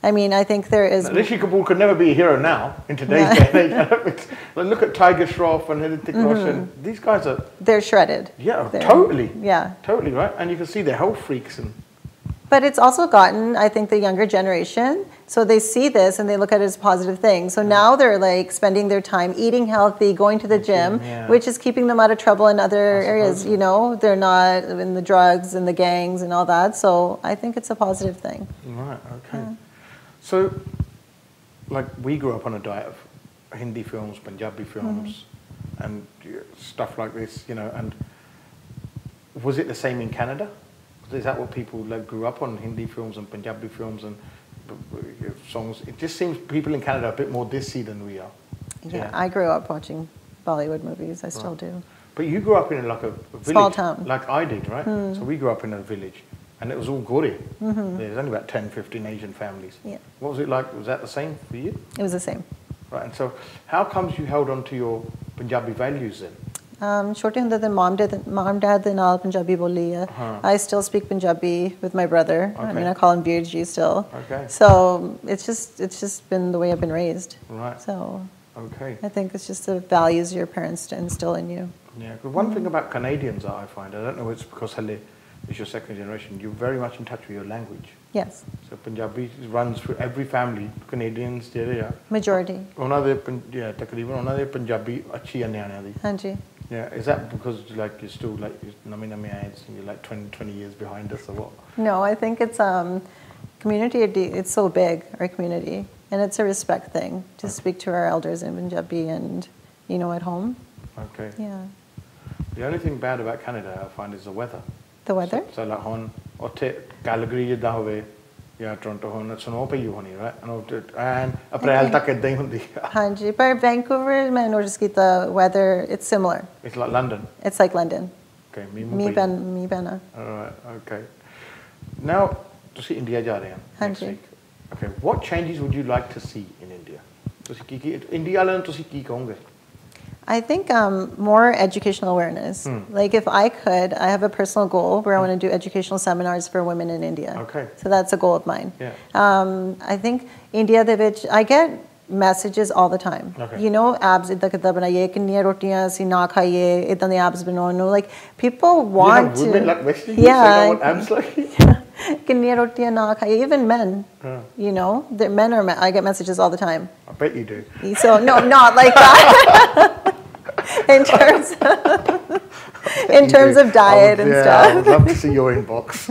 I mean, I think there is. Rishi Kapoor could never be a hero now in today's day and age. Look at Tiger Shroff and Hrithik Roshan. These guys are. They're shredded. Yeah, totally. Yeah. Totally, right? And you can see they're health freaks. But it's also gotten, I think, the younger generation. So they see this and they look at it as a positive thing. So now they're like spending their time eating healthy, going to the gym, which is keeping them out of trouble in other areas. You know, they're not in the drugs and the gangs and all that. So I think it's a positive thing. Right, okay. Yeah. So, like, we grew up on a diet of Hindi films, Punjabi films, and stuff like this, you know, and was it the same in Canada? Is that what people like grew up on, Hindi films and Punjabi films and songs? It just seems people in Canada are a bit more dissy than we are. Yeah, I grew up watching Bollywood movies. I still do. But you grew up in like a village. Small town. Like I did, right? So we grew up in a village. And it was all Gori. There's only about 10, 15 Asian families. Yeah. What was it like? Was that the same for you? It was the same. Right. And so how comes you held on to your Punjabi values then? छोटे ਹੁੰਦੇ ਤੇ mom dad ਦੇ ਨਾਲ Punjabi ਬੋਲੀ ਹੈ. I still speak Punjabi with my brother. Okay. I mean, I call him Beard G still. Okay. So it's just been the way I've been raised. Right. So okay. I think it's just the values your parents instill in you. Yeah. Because one thing about Canadians that I find, I don't know if it's because Hale is your second generation, you're very much in touch with your language. Yes. So Punjabi runs through every family. Canadians ਜਿਹੜੇ ਆ Majority. ਉਹਨਾਂ ਦੇ ਤਕਰੀਬਨ ਉਹਨਾਂ ਦੇ ਪੰਜਾਬੀ ਅੱਛੀ ਆ ਨਿਆਣਿਆਂ ਦੀ. ਹਾਂਜੀ. Yeah, is that because like you're still like nami and you're like 20 years behind us or what? No, I think it's community. It's so big, our community, and it's a respect thing to speak to our elders in Punjabi and at home. Okay. Yeah. The only thing bad about Canada I find is the weather. The weather? So like on otte Calgary jida hove या Toronto होना snow पे ही होनी right and अप्रैल तक इतना ही होती है. हाँ जी, पर Vancouver मैं notice की the weather it's similar. It's like London. It's like London. Okay, मी बना. Alright, okay. Now तुसी इंडिया जा रहे हैं next week. Okay, what changes would you like to see in India? तुसी की इंडिया वालों तुसी की कहोगे? I think more educational awareness. Like if I could, I have a personal goal where I want to do educational seminars for women in India. Okay. So that's a goal of mine. Yeah. I think India de vich, I get messages all the time. Okay. You know, abs idda kidda banaiye, kinniya rotiyan si na khaiye, idda de abs bano. Like people want to. Women like Western, yeah. want abs like. Kinniya rotiyan na khaiye, even men. You know, I get messages all the time. I bet you do. So no, not like that. in terms of diet and stuff. I would love to see your inbox.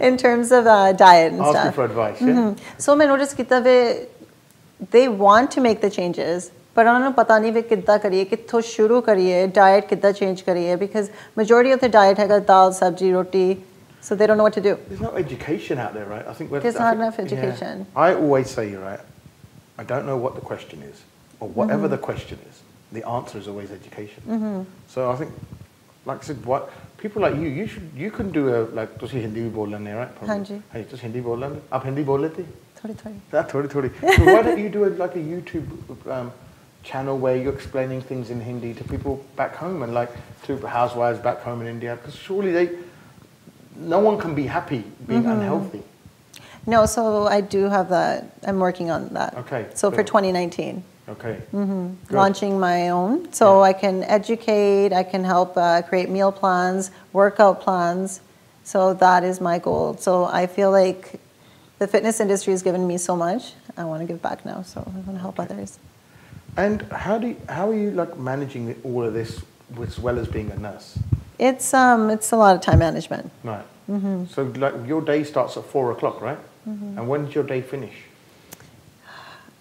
In terms of diet and Ask stuff. you for advice. Yeah. So I noticed that they want to make the changes, but I don't know pata nahi kidda kariye, kitho shuru kariye, diet kidda change kariye, because majority of the diet hai dal, sabji, roti, so they don't know what to do. There's no education out there, right? I think there's not enough education. Yeah. I always say, right, I don't know what the question is, or whatever the question is. The answer is always education. So I think, like I said, what people like you can do a like तुसी हिंदी भी बोल लेने right? हाँ जी. Hey, तुसी हिंदी बोल लेने? आप हिंदी बोल लेते? थोड़ी. थोड़ी. So why don't you do like a YouTube channel where you're explaining things in Hindi to people back home and like to housewives back home in India? Because surely no one can be happy being unhealthy. No, so I do have that. I'm working on that. Okay. So for 2019. Okay. Launching my own. So I can educate, I can help create meal plans, workout plans. So that is my goal. So I feel like the fitness industry has given me so much. I want to give back now, so I want to help others. And how are you like managing all of this as well as being a nurse? It's a lot of time management. Right. So like your day starts at 4 o'clock, right? And when does your day finish?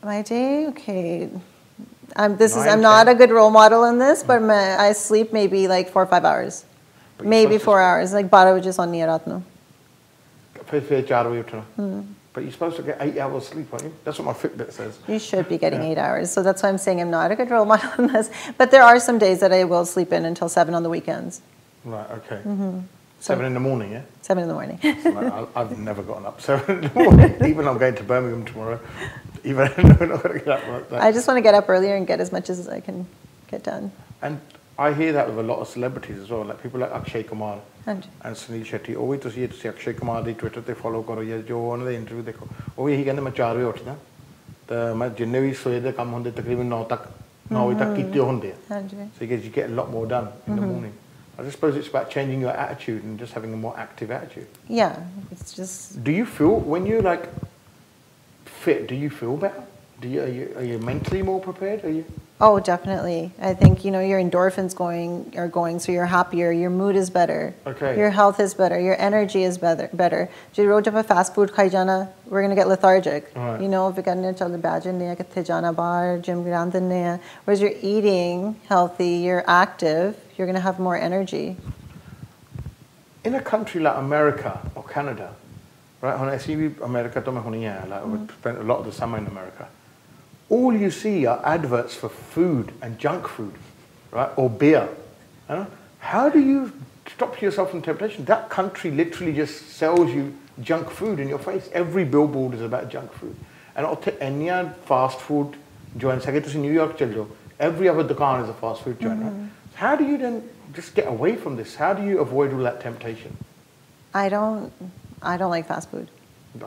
My day, okay. I'm not a good role model in this, but I sleep maybe like 4 or 5 hours, maybe 4 hours. Like 12 baje sonni raat nu. फिर 4 बजे उठना. But you're supposed to get 8 hours sleep, aren't you? That's what my Fitbit says. You should be getting 8 hours. So that's why I'm saying I'm not a good role model in this. But there are some days that I will sleep in until 7 on the weekends. Right, okay. 7 in the morning, yeah? 7 in the morning. Right, I've never gotten up 7 in the morning. Even I'm going to Birmingham tomorrow. Even I'm not going to get up. I just want to get up earlier and get as much as I can get done. And I hear that with a lot of celebrities as well, like people like Akshay Kumar and Sunil Shetty. ਉਹ ਵੀ ਤੁਸੀਂ Akshay Kumar ਦੀ Twitter ਤੇ follow ਕਰੋ ਜਾਂ ਜੋ ਉਹਨਾਂ ਦੇ interview ਦੇਖੋ ਉਹ ਵੀ ਇਹੀ ਕਹਿੰਦੇ ਮੈਂ 4 ਵਜੇ ਉੱਠਦਾ ਤਾਂ ਮੈਂ ਜਿੰਨੇ ਵੀ ਸਵੇਰ ਦੇ ਕੰਮ ਹੁੰਦੇ ਤਕਰੀਬਨ 9 ਵਜੇ ਤੱਕ ਕੀਤੇ ਹੁੰਦੇ ਆ so you get a lot more done in the morning. I just suppose it's about changing your attitude and just having a more active attitude. Yeah, it's just. Do you feel when you like fit? Do you feel better? Are you mentally more prepared? Are you? Oh, definitely. I think your endorphins are going, so you're happier. Your mood is better. Okay. Your health is better. Your energy is better. Je roz jab fast food khai jana, we're gonna get lethargic. Right. If we karne chal baaj ne kithe jana bahar gym gran dinne. Whereas you're eating healthy, you're active, you're gonna have more energy. In a country like America or Canada, right? When I see America, to main huni hai. Like we spent a lot of the summer in America. All you see are adverts for food and junk food, right? Or beer. How do you stop yourself from temptation? That country literally just sells you junk food in your face. Every billboard is about junk food. And any fast food joint, in New York, every other dukaan is a fast food joint, right? How do you then just get away from this? How do you avoid all that temptation? I don't like fast food.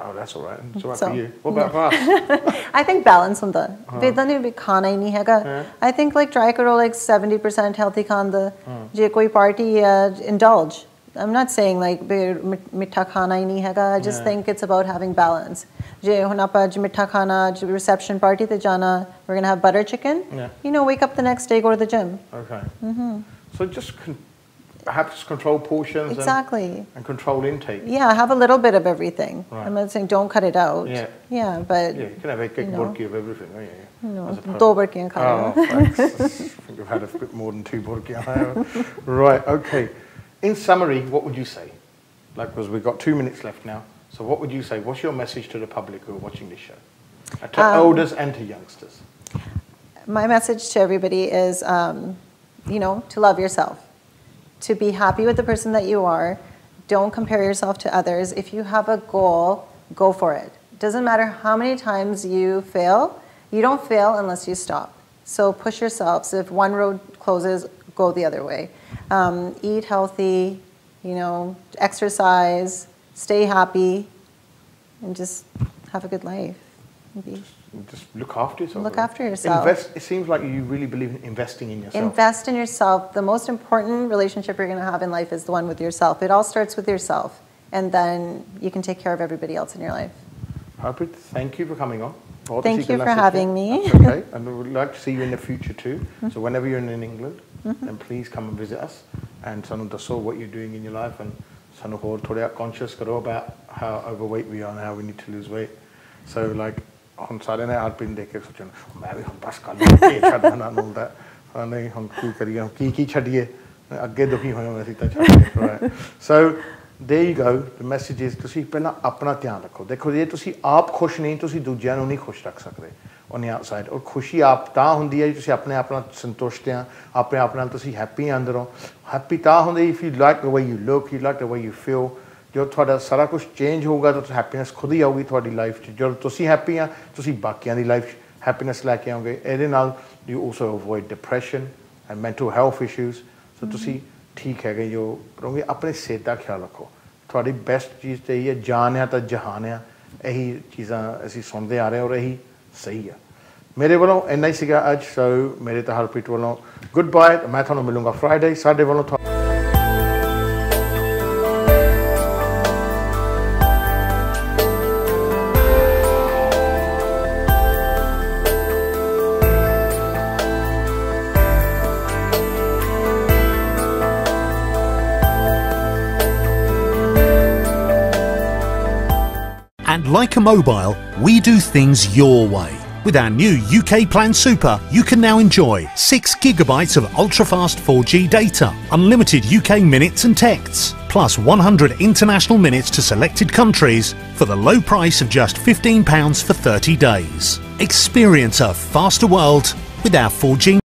Oh, that's all right. It's all right for you. What about fast? I think balance hunda. Vedan ne bhi khana hi nahi hega. I think like try karo like 70% healthy khanda. Je koi party indulge. I'm not saying like mitha khana hi nahi hega. I just think it's about having balance. Je hun aapa mitha khana reception party te jana. We're going to have butter chicken. Wake up the next day, go to the gym. Okay. So just perhaps control portions and control intake. Yeah, have a little bit of everything. Right. I'm not saying don't cut it out. Yeah, but you can have a big burki of everything. Do burkiyan kha rahe ho. I think you've had a bit more than 2 burkiyan. Right, okay. In summary, what would you say? Like, because we've got 2 minutes left now. So what would you say? What's your message to the public who are watching this show? To elders and to youngsters. My message to everybody is, to love yourself. To be happy with the person that you are. Don't compare yourself to others. If you have a goal, go for it. Doesn't matter how many times you fail. You don't fail unless you stop. So push yourself. So if one road closes, go the other way. Eat healthy, exercise, stay happy, and just have a good life. Just look after yourself. Look after yourself. Invest. It seems like you really believe in investing in yourself. Invest in yourself. The most important relationship you're going to have in life is the one with yourself. It all starts with yourself. And then you can take care of everybody else in your life. Harpreet, thank you for coming on. Thank you for having me. That's okay. And we would like to see you in the future too. So whenever you're in England, then please come and visit us. And sanu dasso what you're doing in your life. And sanu hor thoda conscious karo about how overweight we are and how we need to lose weight. So like, हम सारे ने Harpreet देख के सोचना मैं भी हम बस कर लेंगे छड़ना ना बोलता है नहीं हम की करिए हम की छड़िए अगे दुखी होने में Sita छड़िए right. So there you go. The message is ਤੁਸੀਂ ਪਹਿਲਾਂ ਆਪਣਾ ਧਿਆਨ ਰੱਖੋ ਦੇਖੋ ਜੇ ਤੁਸੀਂ ਆਪ ਖੁਸ਼ ਨਹੀਂ ਤੁਸੀਂ ਦੂਜਿਆਂ ਨੂੰ ਨਹੀਂ ਖੁਸ਼ ਰੱਖ ਸਕਦੇ on the outside ਔਰ ਖੁਸ਼ੀ ਆਪ ਤਾਂ ਹੁੰਦੀ ਹੈ ਜੇ ਤੁਸੀਂ ਆਪਣੇ ਆਪ ਨਾਲ ਸੰਤੁਸ਼ਟ ਆ ਆਪਣੇ ਆਪ ਨਾਲ ਤੁਸੀਂ ਹੈਪੀ ਅੰਦਰੋਂ ਹੈਪੀ ਤਾਂ ਹੁੰਦੀ if you like the way you look you like the way you feel जो थोड़ा सारा कुछ चेंज होगा तो हैप्पीनेस खुद ही आऊगी थोड़ी लाइफ जो तुसी हैप्पी आ तुसी बाकियां दी लाइफ हैप्पीनेस लेके आओगे ਇਹਦੇ ਨਾਲ you also avoid depression and mental health issues so तुसी ठीक है जो करोगे अपने सेहत ਦਾ ਖਿਆਲ ਰੱਖੋ ਤੁਹਾਡੀ ਬੈਸਟ ਚੀਜ਼ ਤੇ ਇਹ ਹੈ ਜਾਨ ਆ ਤਾਂ ਜਹਾਨ ਆ ਇਹੀ ਚੀਜ਼ਾਂ ਅਸੀਂ ਸੁਣਦੇ ਆ ਰਹੇ ਔਰ ਇਹੀ ਸਹੀ ਆ ਮੇਰੇ ਵੱਲੋਂ ਇੰਨਾ ਹੀ ਸੀਗਾ ਅੱਜ ਸੋ ਮੇਰੇ ਤਾਂ ਹਰਪ੍ਰੀਤ ਵੱਲੋਂ ਗੁੱਡ ਬਾਏ ਮੈਂ ਤੁਹਾਨੂੰ ਮਿਲੂੰਗਾ ਫਰਾਈਡੇ ਸਾਡੇ ਵੱਲੋਂ And like a mobile, we do things your way. With our new UK Plan Super, you can now enjoy 6 gigabytes of ultra-fast 4G data, unlimited UK minutes and texts, plus 100 international minutes to selected countries for the low price of just £15 for 30 days. Experience a faster world with our 4G